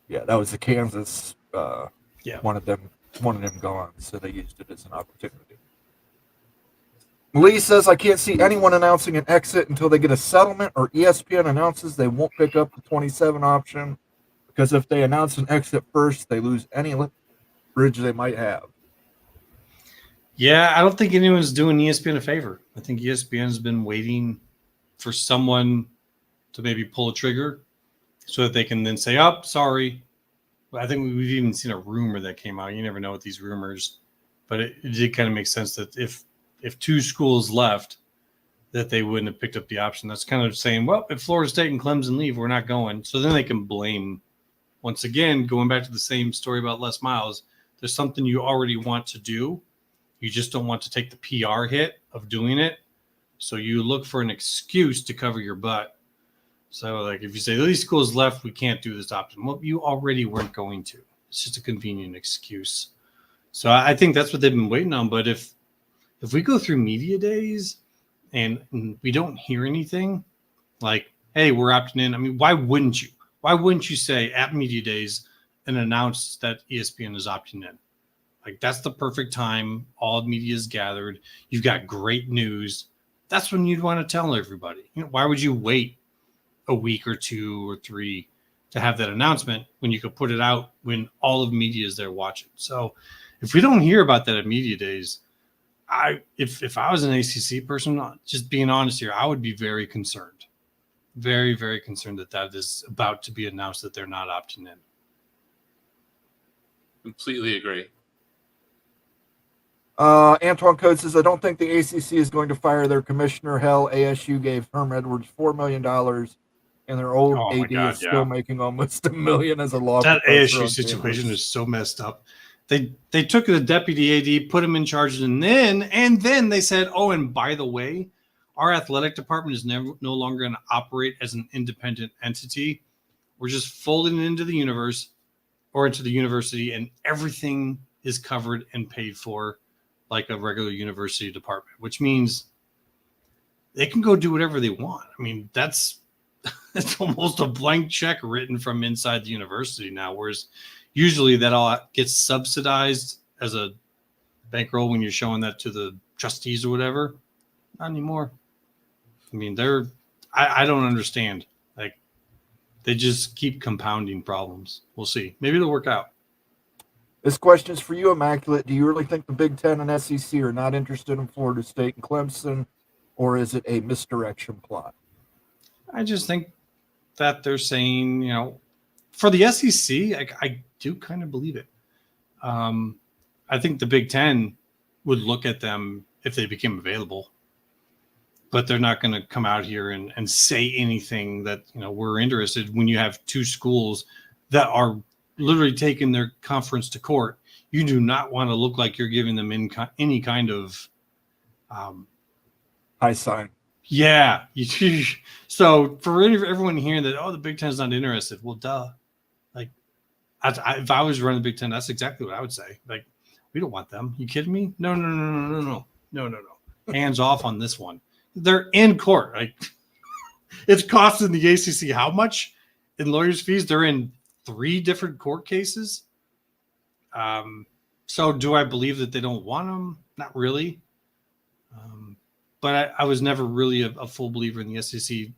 Yeah, that was the Kansas. Wanted them gone, so they used it as an opportunity. Lee says, I can't see anyone announcing an exit until they get a settlement or ESPN announces they won't pick up the 27 option, because if they announce an exit first, they lose any bridge they might have. Yeah, I don't think anyone's doing ESPN a favor. I think ESPN's been waiting for someone to maybe pull a trigger so that they can then say, oh, sorry. I think we've even seen a rumor that came out. You never know with these rumors, but it did kind of make sense that if two schools left, that they wouldn't have picked up the option. That's kind of saying, well, if Florida State and Clemson leave, we're not going. So then they can blame, once again, going back to the same story about Les Miles, there's something you already want to do. You just don't want to take the PR hit of doing it. So you look for an excuse to cover your butt. So like if you say these schools left, we can't do this opt-in. Well, you already weren't going to. It's just a convenient excuse. So I think that's what they've been waiting on. But if we go through media days and we don't hear anything like, hey, we're opting in. I mean, why wouldn't you? Why wouldn't you say at media days and announce that ESPN is opting in? Like that's the perfect time. All media is gathered. You've got great news. That's when you'd want to tell everybody. Why would you wait a week or 2 or 3 to have that announcement when you could put it out when all of media is there watching? So if we don't hear about that at media days, if I was an ACC person, just being honest here, I would be very concerned. Very, very concerned that is about to be announced that they're not opting in. Completely agree. Antoine Code says, I don't think the ACC is going to fire their commissioner. Hell, ASU gave Herm Edwards $4 million, and their old AD is still making almost $1 million as a law professor. That ASU situation campus. is so messed up. They took the deputy AD, put him in charge, and then they said, oh, and by the way, our athletic department is no longer going to operate as an independent entity. We're just folding into the universe or into the university, and everything is covered and paid for like a regular university department, which means they can go do whatever they want. I mean, that's almost a blank check written from inside the university now, whereas usually that all gets subsidized as a bankroll when you're showing that to the trustees or whatever. Not anymore. I mean, I don't understand. Like, they just keep compounding problems. We'll see. Maybe it'll work out. This question is for you, Immaculate. Do you really think the Big Ten and SEC are not interested in Florida State and Clemson, or is it a misdirection plot? I just think that they're saying, for the SEC, I do kind of believe it. I think the Big Ten would look at them if they became available, but they're not going to come out here and say anything that, we're interested when you have 2 schools that are literally taking their conference to court. You do not want to look like you're giving them any kind of high sign. Yeah. So for everyone hearing that, the Big Ten's not interested, well, duh. Like, if I was running the Big Ten, that's exactly what I would say. Like, we don't want them. You kidding me? No. Hands off on this one. They're in court. Like, it's costing the ACC how much in lawyers' fees? They're in 3 different court cases. So do I believe that they don't want them? Not really. But I was never really a full believer in the SEC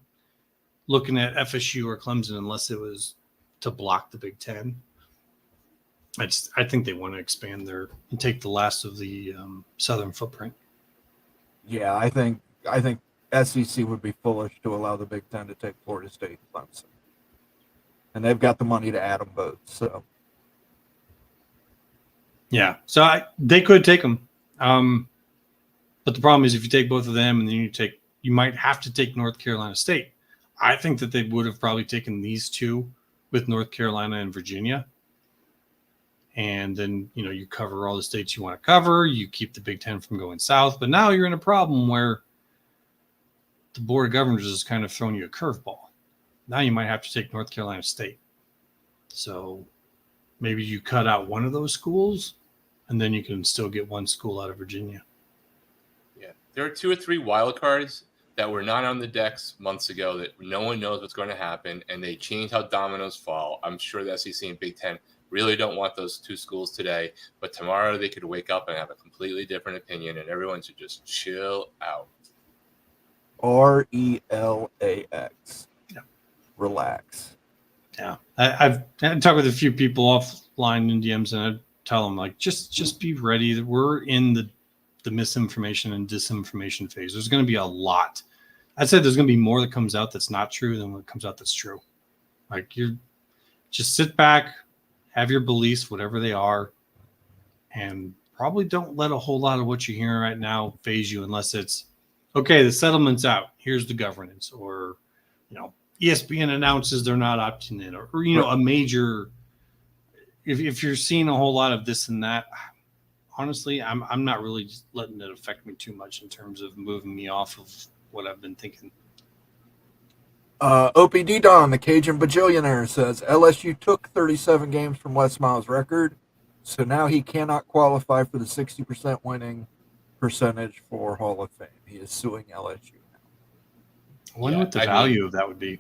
looking at FSU or Clemson unless it was to block the Big Ten. I think they want to expand and take the last of the southern footprint. Yeah, I think SEC would be foolish to allow the Big Ten to take Florida State and Clemson. And they've got the money to add them both. So, yeah. So they could take them. But the problem is if you take both of them and then you might have to take North Carolina State. I think that they would have probably taken these 2 with North Carolina and Virginia. And then, you cover all the states you want to cover. You keep the Big Ten from going south. But now you're in a problem where the Board of Governors is kind of throwing you a curveball. Now you might have to take North Carolina State. So maybe you cut out one of those schools, and then you can still get one school out of Virginia. Yeah, there are 2 or 3 wild cards that were not on the decks months ago that no one knows what's going to happen, and they change how dominoes fall. I'm sure the SEC and Big Ten really don't want those 2 schools today, but tomorrow they could wake up and have a completely different opinion, and everyone should just chill out. RELAX. Yeah. Relax. Yeah. I've talked with a few people offline in DMs, and I tell them, like, just be ready that we're in the misinformation and disinformation phase. There's going to be a lot. I'd say there's going to be more that comes out that's not true than what comes out that's true. Like, you just sit back, have your beliefs, whatever they are, and probably don't let a whole lot of what you're hearing right now phase you unless it's, okay, the settlement's out. Here's the governance. Or, ESPN announces they're not opting in. Or a major, if you're seeing a whole lot of this and that, honestly, I'm not really just letting it affect me too much in terms of moving me off of what I've been thinking. OPD Don, the Cajun Bajillionaire, says LSU took 37 games from Les Miles' record, so now he cannot qualify for the 60% winning percentage for Hall of Fame. He is suing LSU now. I wonder what the value of that would be.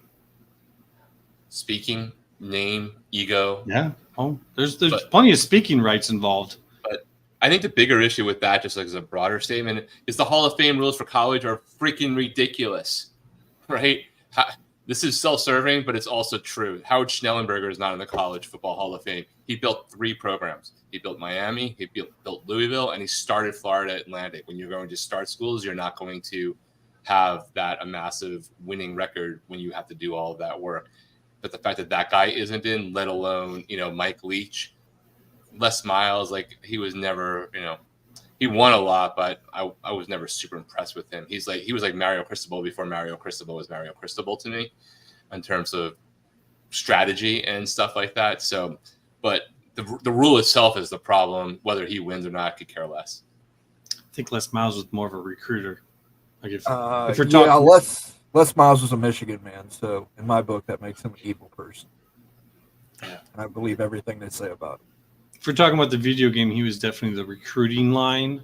Speaking, name, ego. Yeah. Oh, there's plenty of speaking rights involved. But I think the bigger issue with that, just like as a broader statement, is the Hall of Fame rules for college are freaking ridiculous, right? This is self-serving, but it's also true. Howard Schnellenberger is not in the College Football Hall of Fame. He built 3 programs. He built Miami, he built Louisville, and he started Florida Atlantic. When you're going to start schools, you're not going to have a massive winning record when you have to do all of that work. But the fact that guy isn't in, let alone, Mike Leach, Les Miles, like he was never, he won a lot, but I was never super impressed with him. He was like Mario Cristobal before Mario Cristobal was Mario Cristobal to me in terms of strategy and stuff like that. So, but the rule itself is the problem. Whether he wins or not, I could care less. I think Les Miles was more of a recruiter. Like if we're talking, Les Miles was a Michigan man, so in my book, that makes him an evil person. Yeah. And I believe everything they say about him. If we're talking about the video game, he was definitely the recruiting line.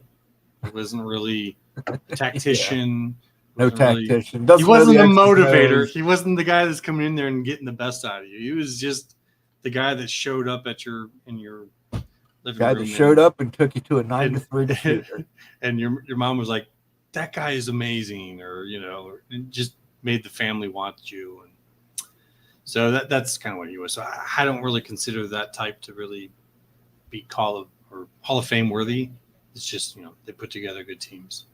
He wasn't really a tactician. No tactician. He wasn't a motivator. He wasn't the guy that's coming in there and getting the best out of you. He was just the guy that showed up in your living room. Guy that showed up and took you to a 9-3 defeat. And your mom was like, that guy is amazing, or just made the family want you. And so that's kind of what he was. So I don't really consider that type to really be Hall of Fame worthy. It's just, they put together good teams.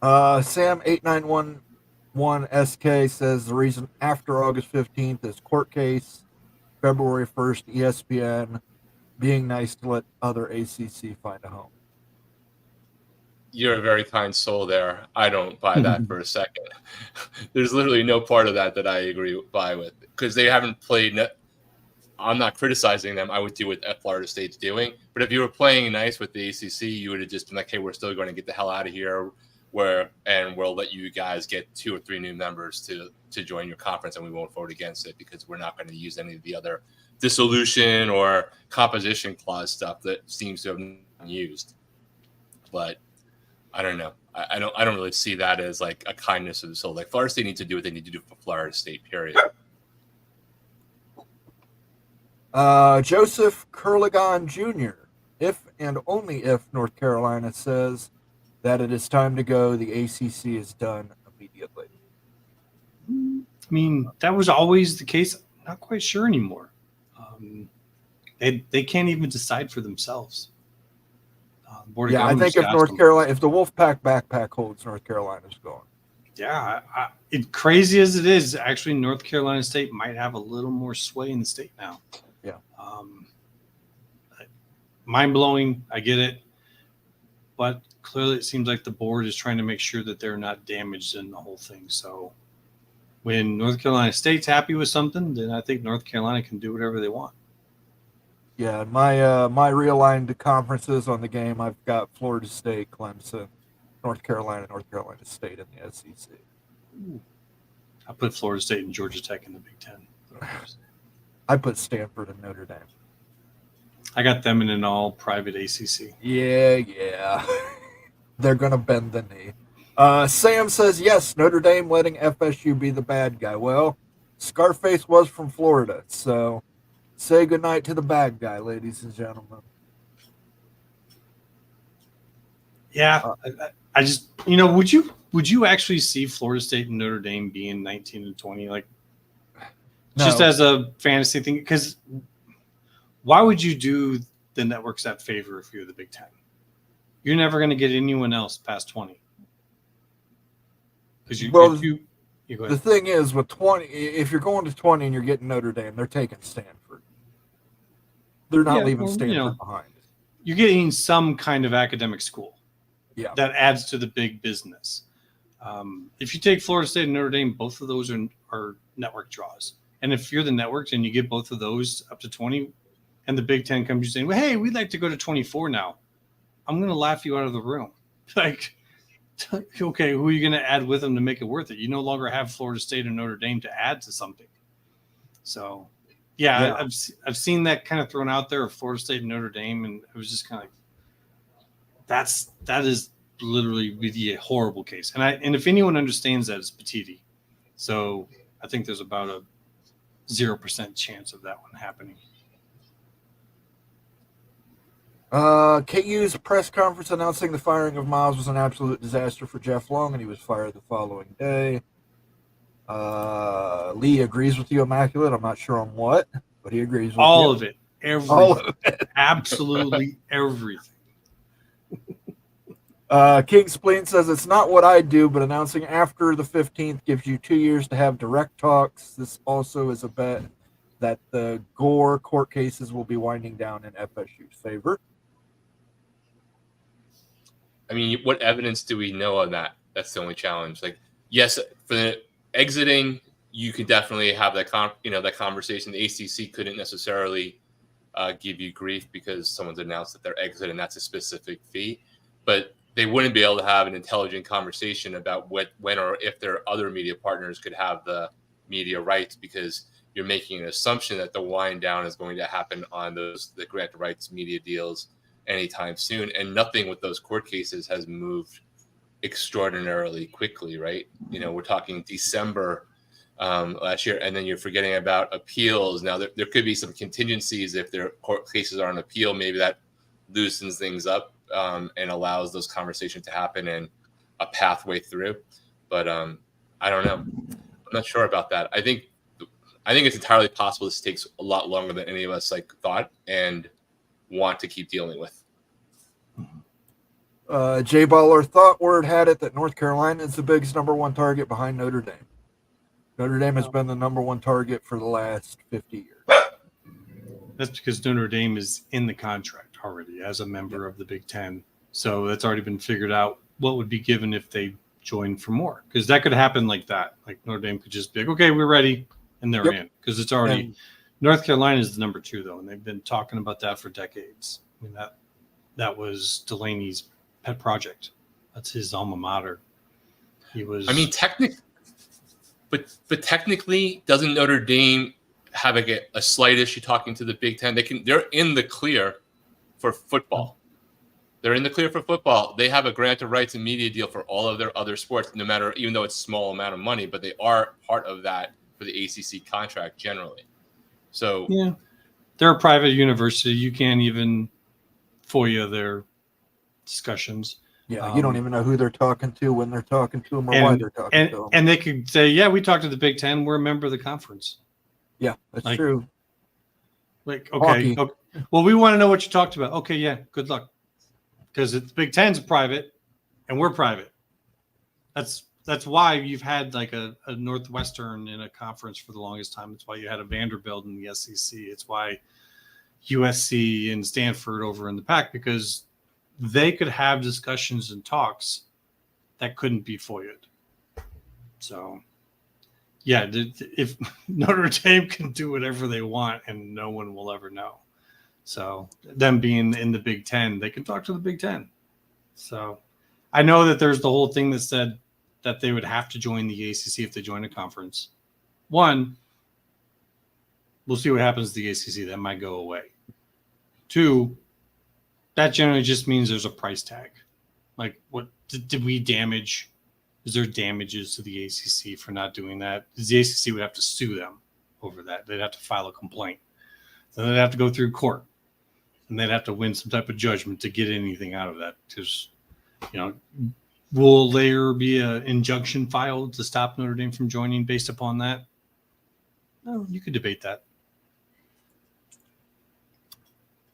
Sam8911SK says the reason after August 15th is court case, February 1st, ESPN being nice to let other ACC find a home. You're a very kind soul there. I don't buy that for a second. There's literally no part of that I agree with because they haven't played. I'm not criticizing them. I would do what Florida State's doing. But if you were playing nice with the ACC, you would have just been like, hey, we're still going to get the hell out of here. And we'll let you guys get 2 or 3 new members to join your conference, and we won't vote against it because we're not going to use any of the other dissolution or composition clause stuff that seems to have been used. But I don't know. I don't really see that as like a kindness of the soul. Like Florida State needs to do what they need to do for Florida State, period. Joseph Kurlagon Jr. If and only if North Carolina says that it is time to go, the ACC is done immediately. I mean, that was always the case. Not quite sure anymore. They can't even decide for themselves. I think if if the Wolfpack backpack holds, North Carolina's gone. Yeah, crazy as it is, actually, North Carolina State might have a little more sway in the state now. Yeah. Mind blowing. I get it, but clearly it seems like the board is trying to make sure that they're not damaged in the whole thing. So when North Carolina State's happy with something, then I think North Carolina can do whatever they want. Yeah, my realigned conferences on the game, I've got Florida State, Clemson, North Carolina State in the SEC. I put Florida State and Georgia Tech in the Big Ten. I put Stanford and Notre Dame. I got them in an all-private ACC. Yeah. They're going to bend the knee. Sam says, yes, Notre Dame letting FSU be the bad guy. Well, Scarface was from Florida, so say goodnight to the bad guy, ladies and gentlemen. Yeah, I just, would you actually see Florida State and Notre Dame being 19 and 20? Like, no. Just as a fantasy thing? Because why would you do the networks that favor if you're the Big Ten? You're never going to get anyone else past 20. Because you go ahead. The thing is, with 20, if you're going to 20 and you're getting Notre Dame, they're taking Stanford. They're not leaving Stanford behind. You're getting some kind of academic school. Yeah. That adds to the big business. If you take Florida State and Notre Dame, both of those are network draws. And if you're the networks and you get both of those up to 20, and the Big Ten comes you saying, well, hey, we'd like to go to 24 now. I'm going to laugh you out of the room. Like, okay, who are you going to add with them to make it worth it? You no longer have Florida State and Notre Dame to add to something. So, yeah. I've seen that kind of thrown out there of Florida State and Notre Dame, and it was just kind of like, that is literally really a horrible case. And if anyone understands that, it's Petiti. So I think there's about a 0% chance of that one happening. KU's press conference announcing the firing of Miles was an absolute disaster for Jeff Long, and he was fired the following day. Lee agrees with you, Immaculate. I'm not sure on what, but he agrees with all you. of it. Everything. All of it. Absolutely everything. King Spleen says it's not what I do, but announcing after the 15th gives you 2 years to have direct talks. This also is a bet that the Gore court cases will be winding down in FSU's favor. I mean, what evidence do we know of that? That's the only challenge. Like, yes, for the exiting, you could definitely have that that conversation. The ACC couldn't necessarily give you grief because someone's announced that they're exiting. That's a specific fee, but they wouldn't be able to have an intelligent conversation about when or if their other media partners could have the media rights, because you're making an assumption that the wind down is going to happen on the grant rights media deals anytime soon. And nothing with those court cases has moved extraordinarily quickly, right? We're talking December last year, and then you're forgetting about appeals. Now, there could be some contingencies if their court cases are on appeal. Maybe that loosens things up and allows those conversations to happen and a pathway through. But I don't know. I'm not sure about that. I think it's entirely possible this takes a lot longer than any of us thought and want to keep dealing with. Jay Baller thought word had it that North Carolina is the biggest number one target behind Notre Dame. Notre Dame has been the number one target for the last 50 years. That's because Notre Dame is in the contract already as a member of the Big Ten. So that's already been figured out what would be given if they joined for more. Because that could happen like that. Like Notre Dame could just be like, okay, we're ready. And they're in. Because it's already – North Carolina is the number 2, though. And they've been talking about that for decades. I mean, that was Delaney's pet project. That's his alma mater. He was – I mean, technically, doesn't Notre Dame have a slight issue talking to the Big Ten? They're in the clear for football. They're in the clear for football. They have a grant of rights and media deal for all of their other sports, no matter, even though it's a small amount of money, but they are part of that for the ACC contract generally. So yeah, they're a private university. You can't even FOIA their discussions. Yeah, you don't even know who they're talking to, when they're talking to them, or why they're talking to them. And they could say, yeah, we talked to the Big Ten. We're a member of the conference. Yeah, that's true. Like, okay. Well, we want to know what you talked about. Okay, yeah, good luck. Because the Big Ten's private, and we're private. That's why you've had like a Northwestern in a conference for the longest time. It's why you had a Vanderbilt in the SEC. It's why USC and Stanford over in the Pac, because they could have discussions and talks that couldn't be FOIA'd. So, yeah, if Notre Dame can do whatever they want and no one will ever know. So them being in the Big Ten, they can talk to the Big Ten. So I know that there's the whole thing that said that they would have to join the ACC if they join a conference. One, we'll see what happens to the ACC. That might go away. 2, that generally just means there's a price tag. Like, what did we damage? Is there damages to the ACC for not doing that? The ACC would have to sue them over that. They'd have to file a complaint. Then they'd have to go through court. And they'd have to win some type of judgment to get anything out of that. Because, will there be an injunction filed to stop Notre Dame from joining based upon that? No, you could debate that.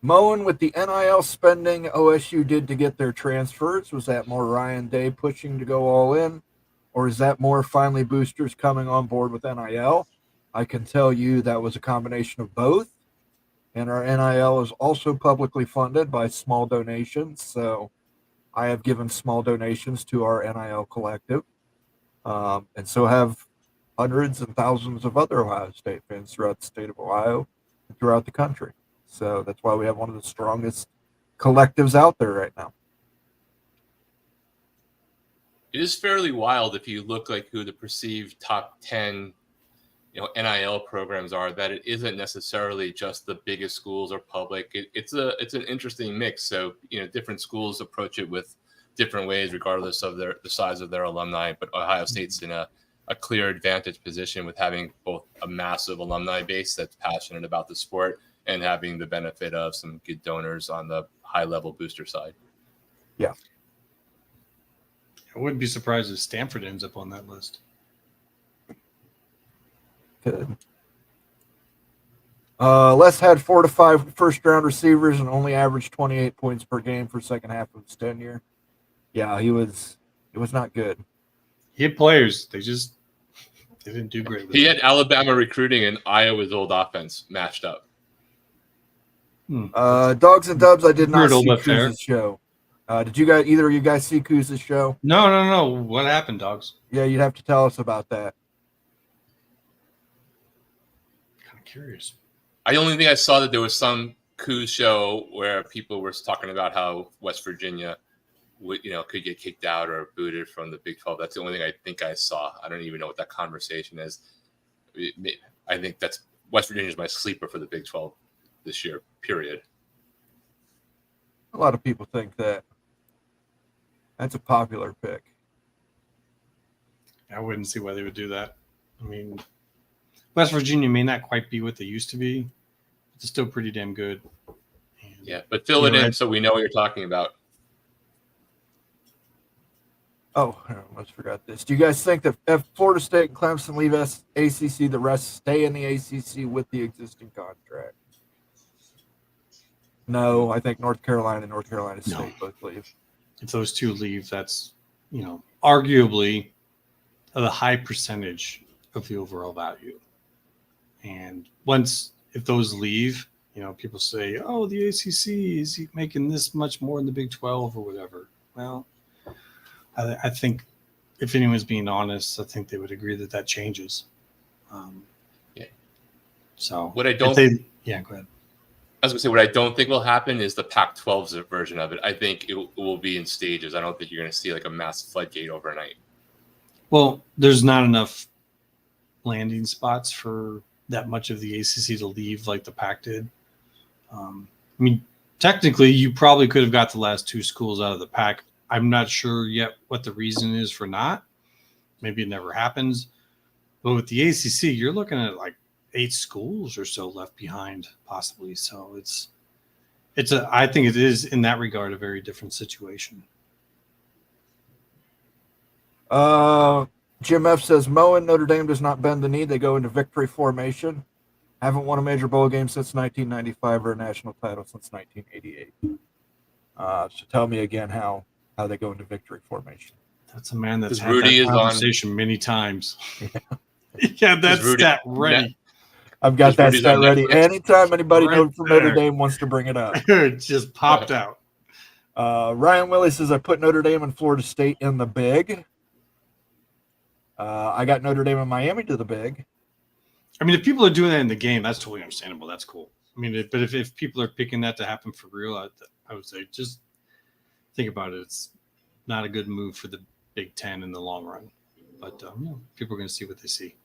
Moan, with the NIL spending OSU did to get their transfers, was that more Ryan Day pushing to go all in? Or is that more finally boosters coming on board with NIL? I can tell you that was a combination of both. And our NIL is also publicly funded by small donations. So I have given small donations to our NIL collective. And so have hundreds and thousands of other Ohio State fans throughout the state of Ohio and throughout the country. So that's why we have one of the strongest collectives out there right now. It is fairly wild if you look like who the perceived top 10 NIL programs are, that it isn't necessarily just the biggest schools or public. It's an interesting mix. So different schools approach it with different ways regardless of the size of their alumni. But Ohio State's in a clear advantage position with having both a massive alumni base that's passionate about the sport and having the benefit of some good donors on the high level booster side. Yeah. I wouldn't be surprised if Stanford ends up on that list. Good. Les had 4 to 5 first-round receivers and only averaged 28 points per game for second half of his tenure. Yeah, it was not good. He had players. They didn't do great with He it. had Alabama recruiting and Iowa's old offense matched up. Dogs and Dubs, I did not Brutal, see but fair. Kuz's show. Did you guys, either of you guys see Kuz's show? No. What happened, dogs? Yeah, you'd have to tell us about that. Kind of curious. I only think I saw that there was some Kuz show where people were talking about how West Virginia could get kicked out or booted from the Big 12. That's the only thing I think I saw. I don't even know what that conversation is. I think that's West Virginia is my sleeper for the Big 12 this year, period. A lot of people think that. That's a popular pick. I wouldn't see why they would do that. I mean, West Virginia may not quite be what they used to be, but they're still pretty damn good. And, Yeah, but fill it in so we know what you're talking about. Oh, I almost forgot this. Do you guys think that if Florida State and Clemson leave ACC, the rest stay in the ACC with the existing contract? No, I think North Carolina and North Carolina State both leave. If those two leave, that's, arguably the high percentage of the overall value. And if those leave, people say, oh, the ACC is making this much more than the Big 12 or whatever. Well, I think if anyone's being honest, I think they would agree that changes. Yeah. So what I don't, go ahead. I was going to say, what I don't think will happen is the Pac-12's version of it. I think it will be in stages. I don't think you're going to see like a mass floodgate overnight. Well, there's not enough landing spots for that much of the ACC to leave like the Pac did. Technically, you probably could have got the last 2 schools out of the Pac. I'm not sure yet what the reason is for not. Maybe it never happens. But with the ACC, you're looking at like 8 schools or so left behind, possibly. So I think it is in that regard a very different situation. Jim F says Mo and Notre Dame does not bend the knee; they go into victory formation. Haven't won a major bowl game since 1995 or a national title since 1988. So tell me again how they go into victory formation. That's a man that's had Rudy that is conversation many times. Yeah, that's that ready. I've got that Rudy's stat on ready. Netflix. Anytime anybody Right knows from there. Notre Dame wants to bring it up. It just popped out. Ryan Willie says, I put Notre Dame and Florida State in the Big. I got Notre Dame and Miami to the Big. I mean, if people are doing that in the game, that's totally understandable. That's cool. I mean, but if people are picking that to happen for real, I would say just think about it. It's not a good move for the Big Ten in the long run. But people are going to see what they see.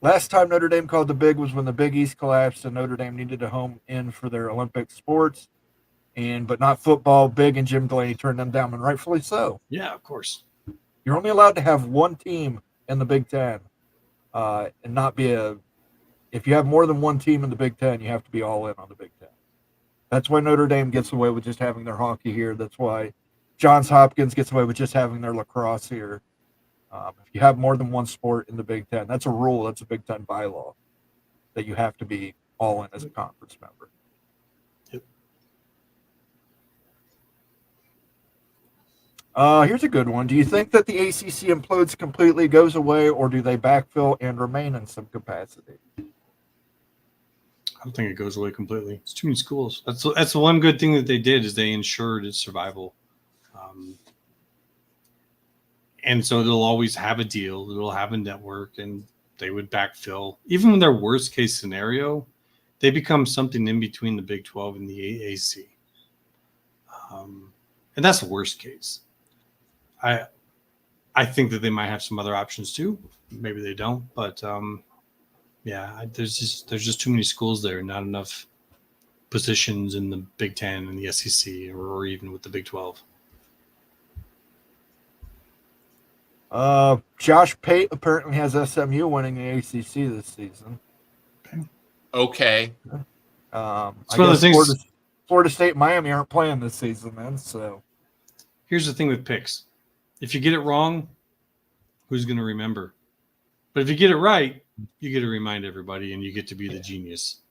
Last time Notre Dame called the Big was when the Big East collapsed and Notre Dame needed a home in for their Olympic sports, but not football. Big and Jim Delaney turned them down, and rightfully so. Yeah, of course. You're only allowed to have one team in the Big Ten, and not be if you have more than one team in the Big Ten, you have to be all in on the Big Ten. That's why Notre Dame gets away with just having their hockey here. That's why Johns Hopkins gets away with just having their lacrosse here. If you have more than one sport in the Big Ten, that's a rule. That's a Big Ten bylaw that you have to be all in as a conference member. Yep. Here's a good one. Do you think that the ACC implodes completely, goes away, or do they backfill and remain in some capacity? I don't think it goes away completely. It's too many schools. That's the one good thing that they did is they ensured its survival. And so they'll always have a deal. They'll have a network, and they would backfill. Even in their worst case scenario, they become something in between the Big 12 and the AAC. And that's the worst case. I think that they might have some other options too. Maybe they don't, but there's just too many schools there, not enough positions in the Big Ten and the SEC, or even with the Big 12. Josh Pate apparently has SMU winning the ACC this season. Okay. I guess Florida State and Miami aren't playing this season, then. So here's the thing with picks: if you get it wrong, who's going to remember? But if you get it right, you get to remind everybody, and you get to be the genius.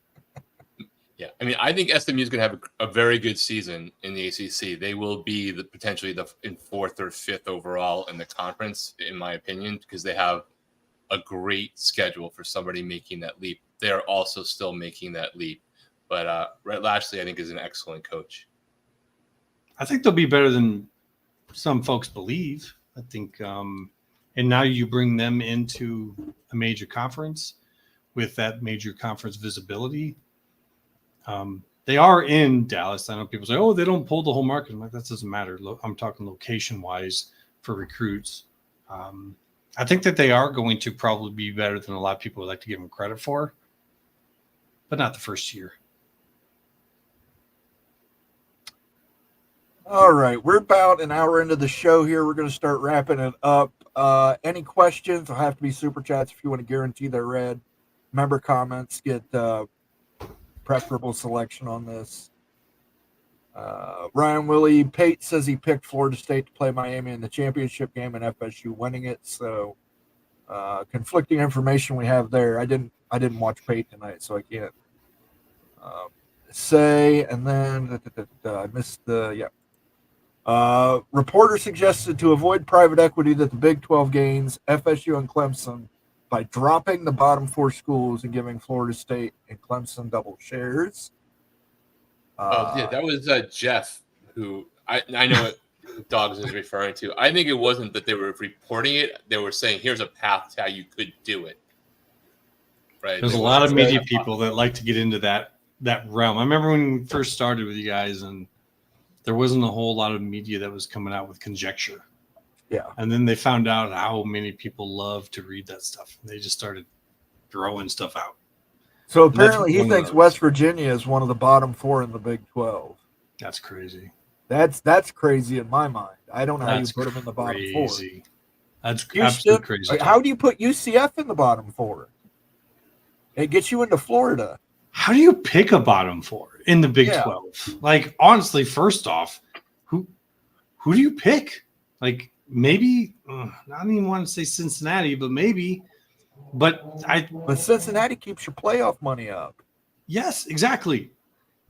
Yeah, I mean, I think SMU is going to have a very good season in the ACC. They will be potentially in 4th or 5th overall in the conference, in my opinion, because they have a great schedule for somebody making that leap. They are also still making that leap. But Rhett Lashley, I think, is an excellent coach. I think they'll be better than some folks believe. I think, and now you bring them into a major conference with that major conference visibility. They are in Dallas. I know people say, "Oh, they don't pull the whole market." I'm like, that doesn't matter. I'm talking location-wise for recruits. I think that they are going to probably be better than a lot of people would like to give them credit for, but not the first year. All right, we're about an hour into the show here. We're going to start wrapping it up. Any questions? It'll have to be super chats if you want to guarantee they're read. Member comments get preferable selection on this. Ryan Willie Pate says he picked Florida State to play Miami in the championship game and FSU winning it. So conflicting information we have there. I didn't watch Pate tonight, so I can't say. And then I missed the reporter suggested to avoid private equity that the Big 12 gains FSU and Clemson by dropping the bottom 4 schools and giving Florida State and Clemson double shares. That was Jeff, who I know what Dogs is referring to. I think it wasn't that they were reporting it. They were saying, here's a path to how you could do it. Right? There's a lot of media people that like to get into that realm. I remember when we first started with you guys, and there wasn't a whole lot of media that was coming out with conjecture. Yeah. And then they found out how many people love to read that stuff. They just started throwing stuff out. So apparently he thinks West Virginia is one of the bottom 4 in the Big 12. That's crazy. That's crazy in my mind. I don't know how you put them in the bottom 4. That's absolutely crazy. How do you put UCF in the bottom 4? It gets you into Florida. How do you pick a bottom 4 in the Big 12? Like, honestly, first off, who do you pick? Like, maybe I don't even want to say Cincinnati, but maybe. But Cincinnati keeps your playoff money up. Yes, exactly.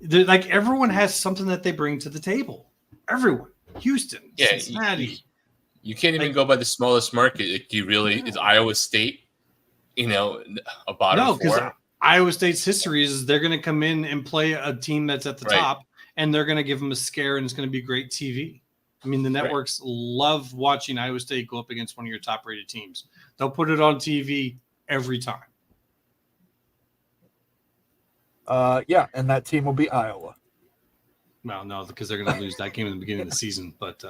Like, everyone has something that they bring to the table. Everyone, Houston, Cincinnati. You can't even go by the smallest market. Is Iowa State, a bottom 4? Iowa State's history is they're going to come in and play a team that's at the top, and they're going to give them a scare, and it's going to be great TV. I mean, the networks love watching Iowa State go up against one of your top-rated teams. They'll put it on TV every time. And that team will be Iowa. Well, no, because they're going to lose that game in the beginning of the season. But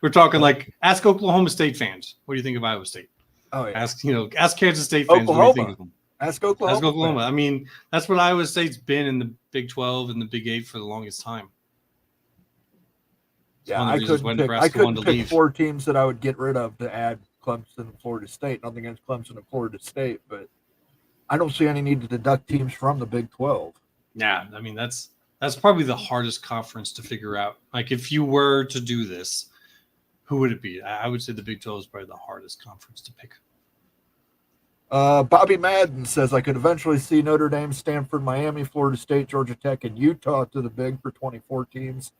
we're talking ask Oklahoma State fans. What do you think of Iowa State? Oh, yeah. Ask Kansas State fans. Oklahoma. What do you think of them? Ask Oklahoma. I mean, that's what Iowa State's been in the Big 12 and the Big 8 for the longest time. Yeah, I couldn't pick 4 teams that I would get rid of to add Clemson and Florida State. Nothing against Clemson and Florida State, but I don't see any need to deduct teams from the Big 12. Yeah, I mean, that's probably the hardest conference to figure out. Like, if you were to do this, who would it be? I would say the Big 12 is probably the hardest conference to pick. Bobby Madden says, I could eventually see Notre Dame, Stanford, Miami, Florida State, Georgia Tech, and Utah to the Big for 24 teams.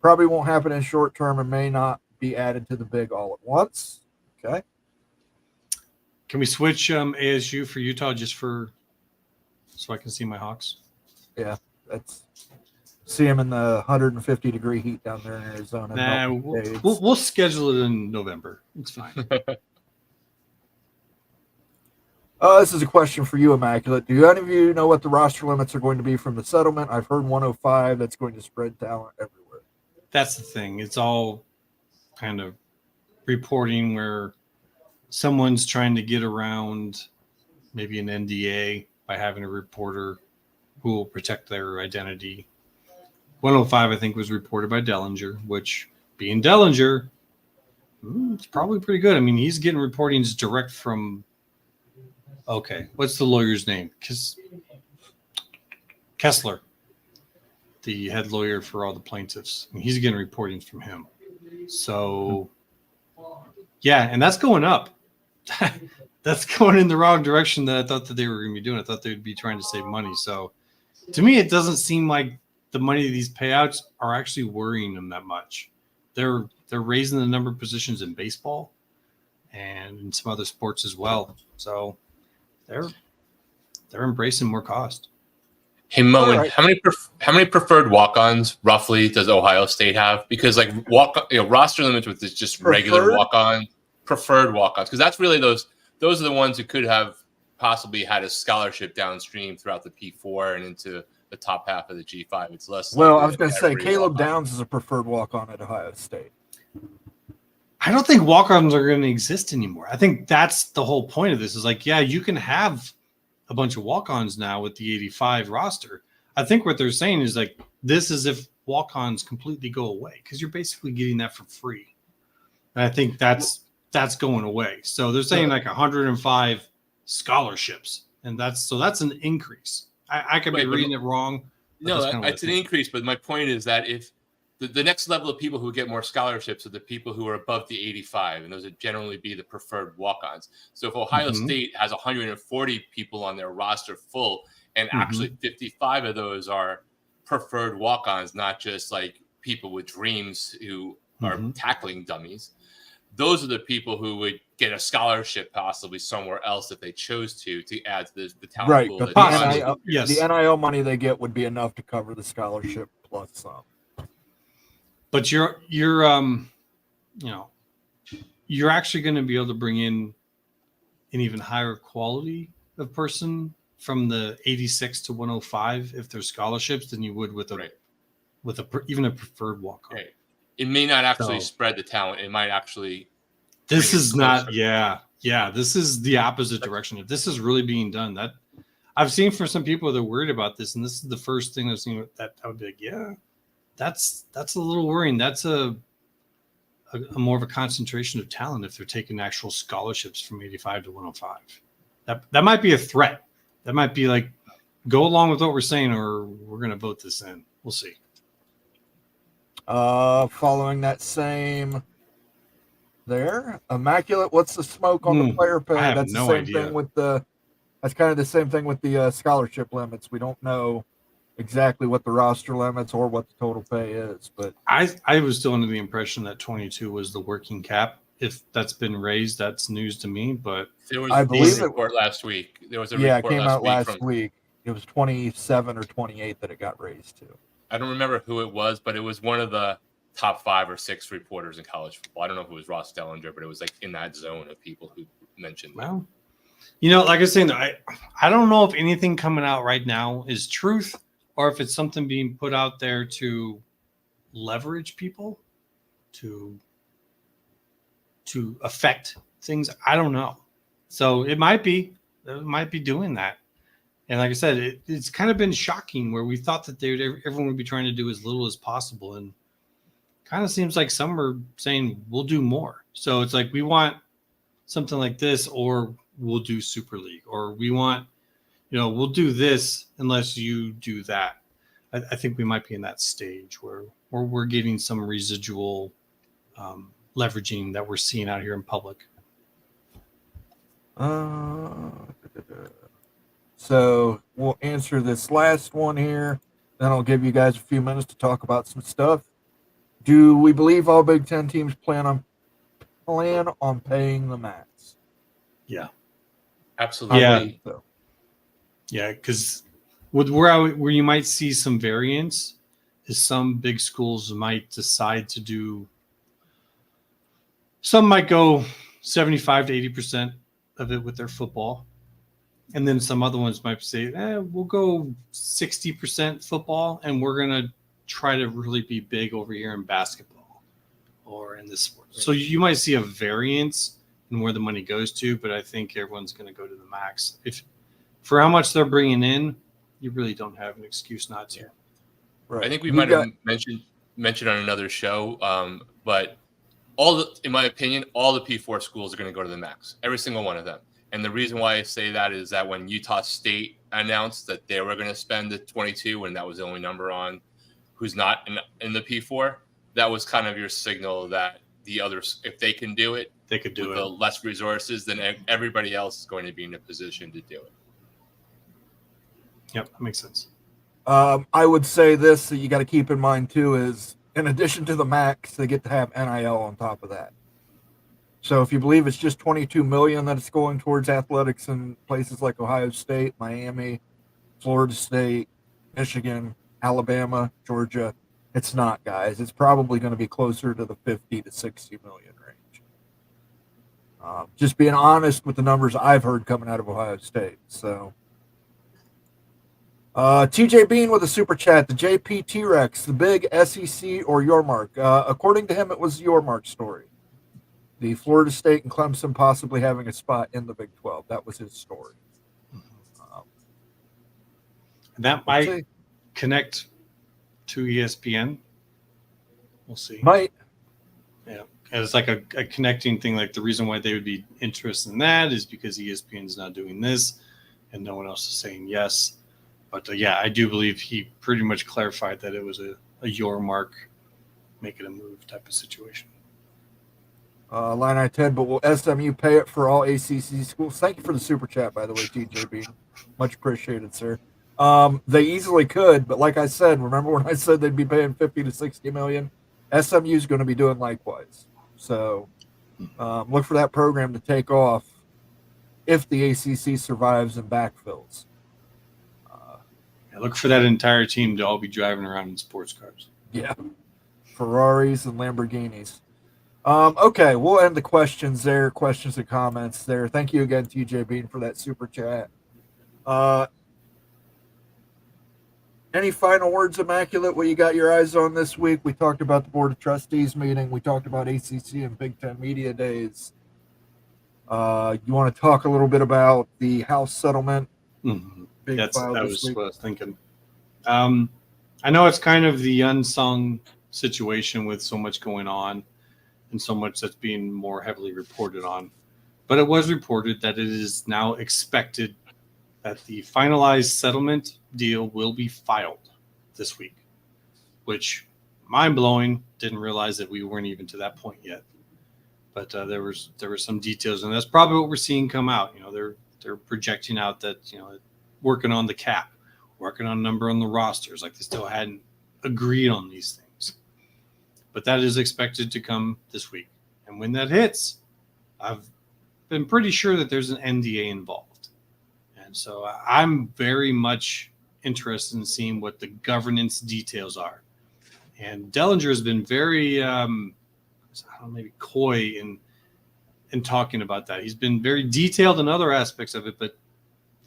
Probably won't happen in short term and may not be added to the Big all at once. Okay. Can we switch ASU for Utah so I can see my Hawks? Yeah, see them in the 150-degree heat down there in Arizona. Nah, we'll schedule it in November. It's fine. This is a question for you, Immaculate. Do any of you know what the roster limits are going to be from the settlement? I've heard 105. That's going to spread talent everywhere. that's the thing. It's all kind of reporting where someone's trying to get around maybe an NDA by having a reporter who will protect their identity. 105, I think, was reported by Dellinger, which, being Dellinger, it's probably pretty good. I mean, he's getting reportings direct from, what's the lawyer's name? Kessler, the head lawyer for all the plaintiffs. I mean, he's getting reportings from him. So, yeah, and that's going up. That's going in the wrong direction that I thought that they were going to be doing. I thought they'd be trying to save money. So, to me, it doesn't seem like the money of these payouts are actually worrying them that much. They're raising the number of positions in baseball and in some other sports as well. So they're embracing more cost. Hey Mo, Right. how many preferred walk-ons roughly does Ohio State have? Because like roster limits with this just regular walk-on, preferred walk-ons, because that's really those are the ones who could have possibly had a scholarship downstream throughout the P4 and into the top half of the G5. It's less. Well, I was going to say Caleb Downs is a preferred walk-on at Ohio State. I don't think walk-ons are going to exist anymore. I think that's the whole point of this is like, yeah, you can have a bunch of walk-ons now with the 85 roster. I think what they're saying is like, this is if walk-ons completely go away because you're basically getting that for free. And I think that's going away. So they're saying like 105 scholarships, and that's an increase. I could be reading it wrong. No, it's an increase. But my point is that if the next level of people who get more scholarships are the people who are above the 85, and those would generally be the preferred walk-ons. So if Ohio State has 140 people on their roster full, and actually 55 of those are preferred walk-ons, not just like people with dreams who are tackling dummies, those are the people who would get a scholarship possibly somewhere else if they chose to add to the talent pool. The NIL money they get would be enough to cover the scholarship plus some. But you're actually going to be able to bring in an even higher quality of person from the 86 to 105 if there's scholarships than you would with even a preferred walk-on. Right. It may not actually spread the talent. It might actually. This is not. Yeah. This is the opposite direction. If this is really being done, that I've seen from some people that are worried about this, and this is the first thing I've seen that I would be like, yeah, that's a little worrying. That's a more of a concentration of talent if they're taking actual scholarships from 85 to 105. That might be a threat. That might be like, go along with what we're saying, or we're going to vote this in. We'll see. Following that same there, Immaculate. What's the smoke on the player pay? That's the same thing with that's kind of the same thing with the scholarship limits. We don't know exactly what the roster limits or what the total pay is, but I was still under the impression that 22 was the working cap. If that's been raised, that's news to me. But there was a report last week. There was a report it came out last week. It was 27 or 28 that it got raised to. I don't remember who it was, but it was one of the top 5 or 6 reporters in college football. I don't know if it was Ross Dellinger, but it was like in that zone of people who mentioned that. Well, like I was saying, I don't know if anything coming out right now is truth or if it's something being put out there to leverage people, to affect things. I don't know. So it might be doing that. And like I said, it's kind of been shocking where we thought that everyone would be trying to do as little as possible. And kind of seems like some are saying we'll do more. So it's like we want something like this, or we'll do Super League, or we want, we'll do this unless you do that. I think we might be in that stage where we're getting some residual leveraging that we're seeing out here in public. So we'll answer this last one here. Then I'll give you guys a few minutes to talk about some stuff. Do we believe all Big Ten teams plan on paying the max? Yeah, absolutely. Yeah, because where you might see some variance is some big schools might decide to do. Some might go 75 to 80% of it with their football. And then some other ones might say, we'll go 60% football and we're going to try to really be big over here in basketball or in this sport. So you might see a variance in where the money goes to, but I think everyone's going to go to the max. If for how much they're bringing in, you really don't have an excuse not to. Right. I think we might have mentioned on another show, but in my opinion, all the P4 schools are going to go to the max, every single one of them. And the reason why I say that is that when Utah State announced that they were going to spend the 22, and that was the only number on who's not in the P4, that was kind of your signal that the others, if they can do it, they could do with it. The less resources, then everybody else is going to be in a position to do it. Yep, that makes sense. I would say this that you got to keep in mind too is, in addition to the max, they get to have NIL on top of that. So if you believe it's just $22 million that it's going towards athletics in places like Ohio State, Miami, Florida State, Michigan, Alabama, Georgia, it's not, guys. It's probably going to be closer to the 50 to 60 million range. Just being honest with the numbers I've heard coming out of Ohio State. So, TJ Bean with a super chat. The JP T-Rex, the big SEC or your mark? According to him, it was your mark story. The Florida State and Clemson possibly having a spot in the Big 12. That was his story. That might connect to ESPN. We'll see. Might. Yeah. And it's like a connecting thing. Like the reason why they would be interested in that is because ESPN is not doing this and no one else is saying yes. But yeah, I do believe he pretty much clarified that it was a your mark, make it a move type of situation. Line I 10, but will SMU pay it for all ACC schools? Thank you for the super chat, by the way, TJB. Much appreciated, sir. They easily could, but like I said, remember when I said they'd be paying 50 to 60 million? SMU is going to be doing likewise. So look for that program to take off if the ACC survives and backfills. Look for that entire team to all be driving around in sports cars. Yeah, Ferraris and Lamborghinis. Okay, we'll end the questions there, questions and comments there. Thank you again, TJ Bean, for that super chat. Any final words, Immaculate? What you got your eyes on this week? We talked about the Board of Trustees meeting. We talked about ACC and Big Ten Media Days. You want to talk a little bit about the House settlement? Mm-hmm. Big That was week. what I was thinking. I know it's kind of the unsung situation with so much going on and so much that's being more heavily reported on. But it was reported that it is now expected that the finalized settlement deal will be filed this week, which mind-blowing. Didn't realize that we weren't even to that point yet. But there were some details, and that's probably what we're seeing come out. You know, they're projecting out that, you know, working on the cap, working on number on the rosters, like they still hadn't agreed on these things. But that is expected to come this week. And when that hits, I've been pretty sure that there's an NDA involved. And so I'm very much interested in seeing what the governance details are. And Dellinger has been very, maybe coy in talking about that. He's been very detailed in other aspects of it, but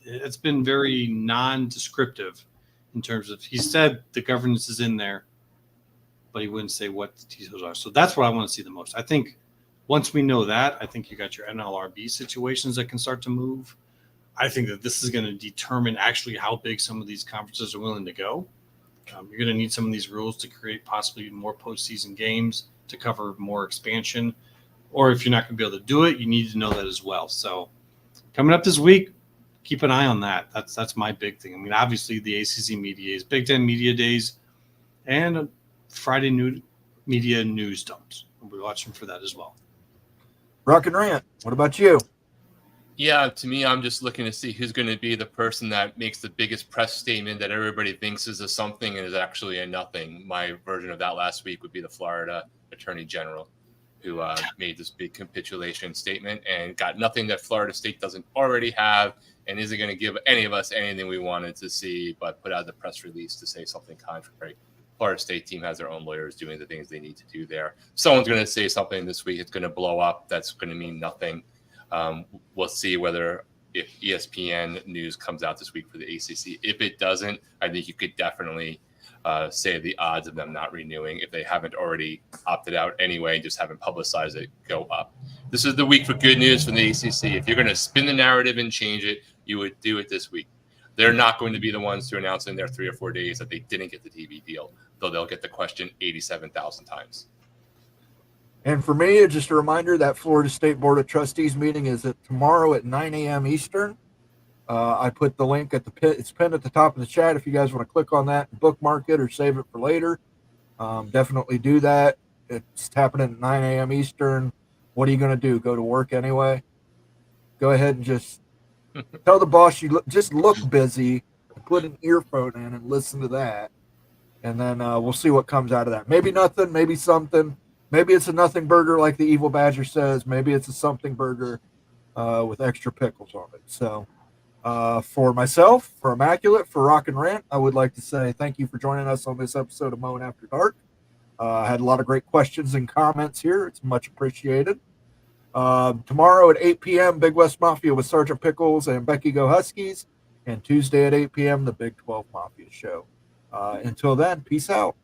it's been very non-descriptive in terms of, he said the governance is in there, but he wouldn't say what the details are. So that's what I want to see the most. I think once we know that, I think you got your NLRB situations that can start to move. I think that this is going to determine actually how big some of these conferences are willing to go. You're going to need some of these rules to create possibly more postseason games to cover more expansion. Or if you're not going to be able to do it, you need to know that as well. So coming up this week, keep an eye on that. That's my big thing. I mean, obviously the ACC Media Days, Big Ten Media Days, and Friday Media News Dumps. We'll be watching for that as well. Rock and Rant, what about you? Yeah, to me, I'm just looking to see who's going to be the person that makes the biggest press statement that everybody thinks is a something and is actually a nothing. My version of that last week would be the Florida Attorney General, who made this big capitulation statement and got nothing that Florida State doesn't already have and isn't going to give any of us anything we wanted to see, but put out the press release to say something contrary. Florida State team has their own lawyers doing the things they need to do there. Someone's going to say something this week. It's going to blow up. That's going to mean nothing. We'll see if ESPN news comes out this week for the ACC. If it doesn't, I think you could definitely say the odds of them not renewing, if they haven't already opted out anyway and just haven't publicized it, go up. This is the week for good news from the ACC. If you're going to spin the narrative and change it, you would do it this week. They're not going to be the ones to announce in their 3 or 4 days that they didn't get the TV deal, though they'll get the question 87,000 times. And for me, just a reminder that Florida State Board of Trustees meeting is tomorrow at 9 a.m. Eastern. I put the link at it's pinned at the top of the chat. If you guys want to click on that, bookmark it, or save it for later, definitely do that. It's happening at 9 a.m. Eastern. What are you going to do? Go to work anyway? Go ahead and just tell the boss just look busy. Put an earphone in and listen to that, and then we'll see what comes out of that. Maybe nothing, maybe something. Maybe it's a nothing burger like the Evil Badger says. Maybe it's a something burger with extra pickles on it. So for myself, for Immaculate, for Rock and Rant, I would like to say thank you for joining us on this episode of Mowing After Dark. I had a lot of great questions and comments here. It's much appreciated. Tomorrow at 8 p.m., Big West Mafia with Sergeant Pickles and Becky Go Huskies. And Tuesday at 8 p.m., the Big 12 Mafia show. Until then, peace out.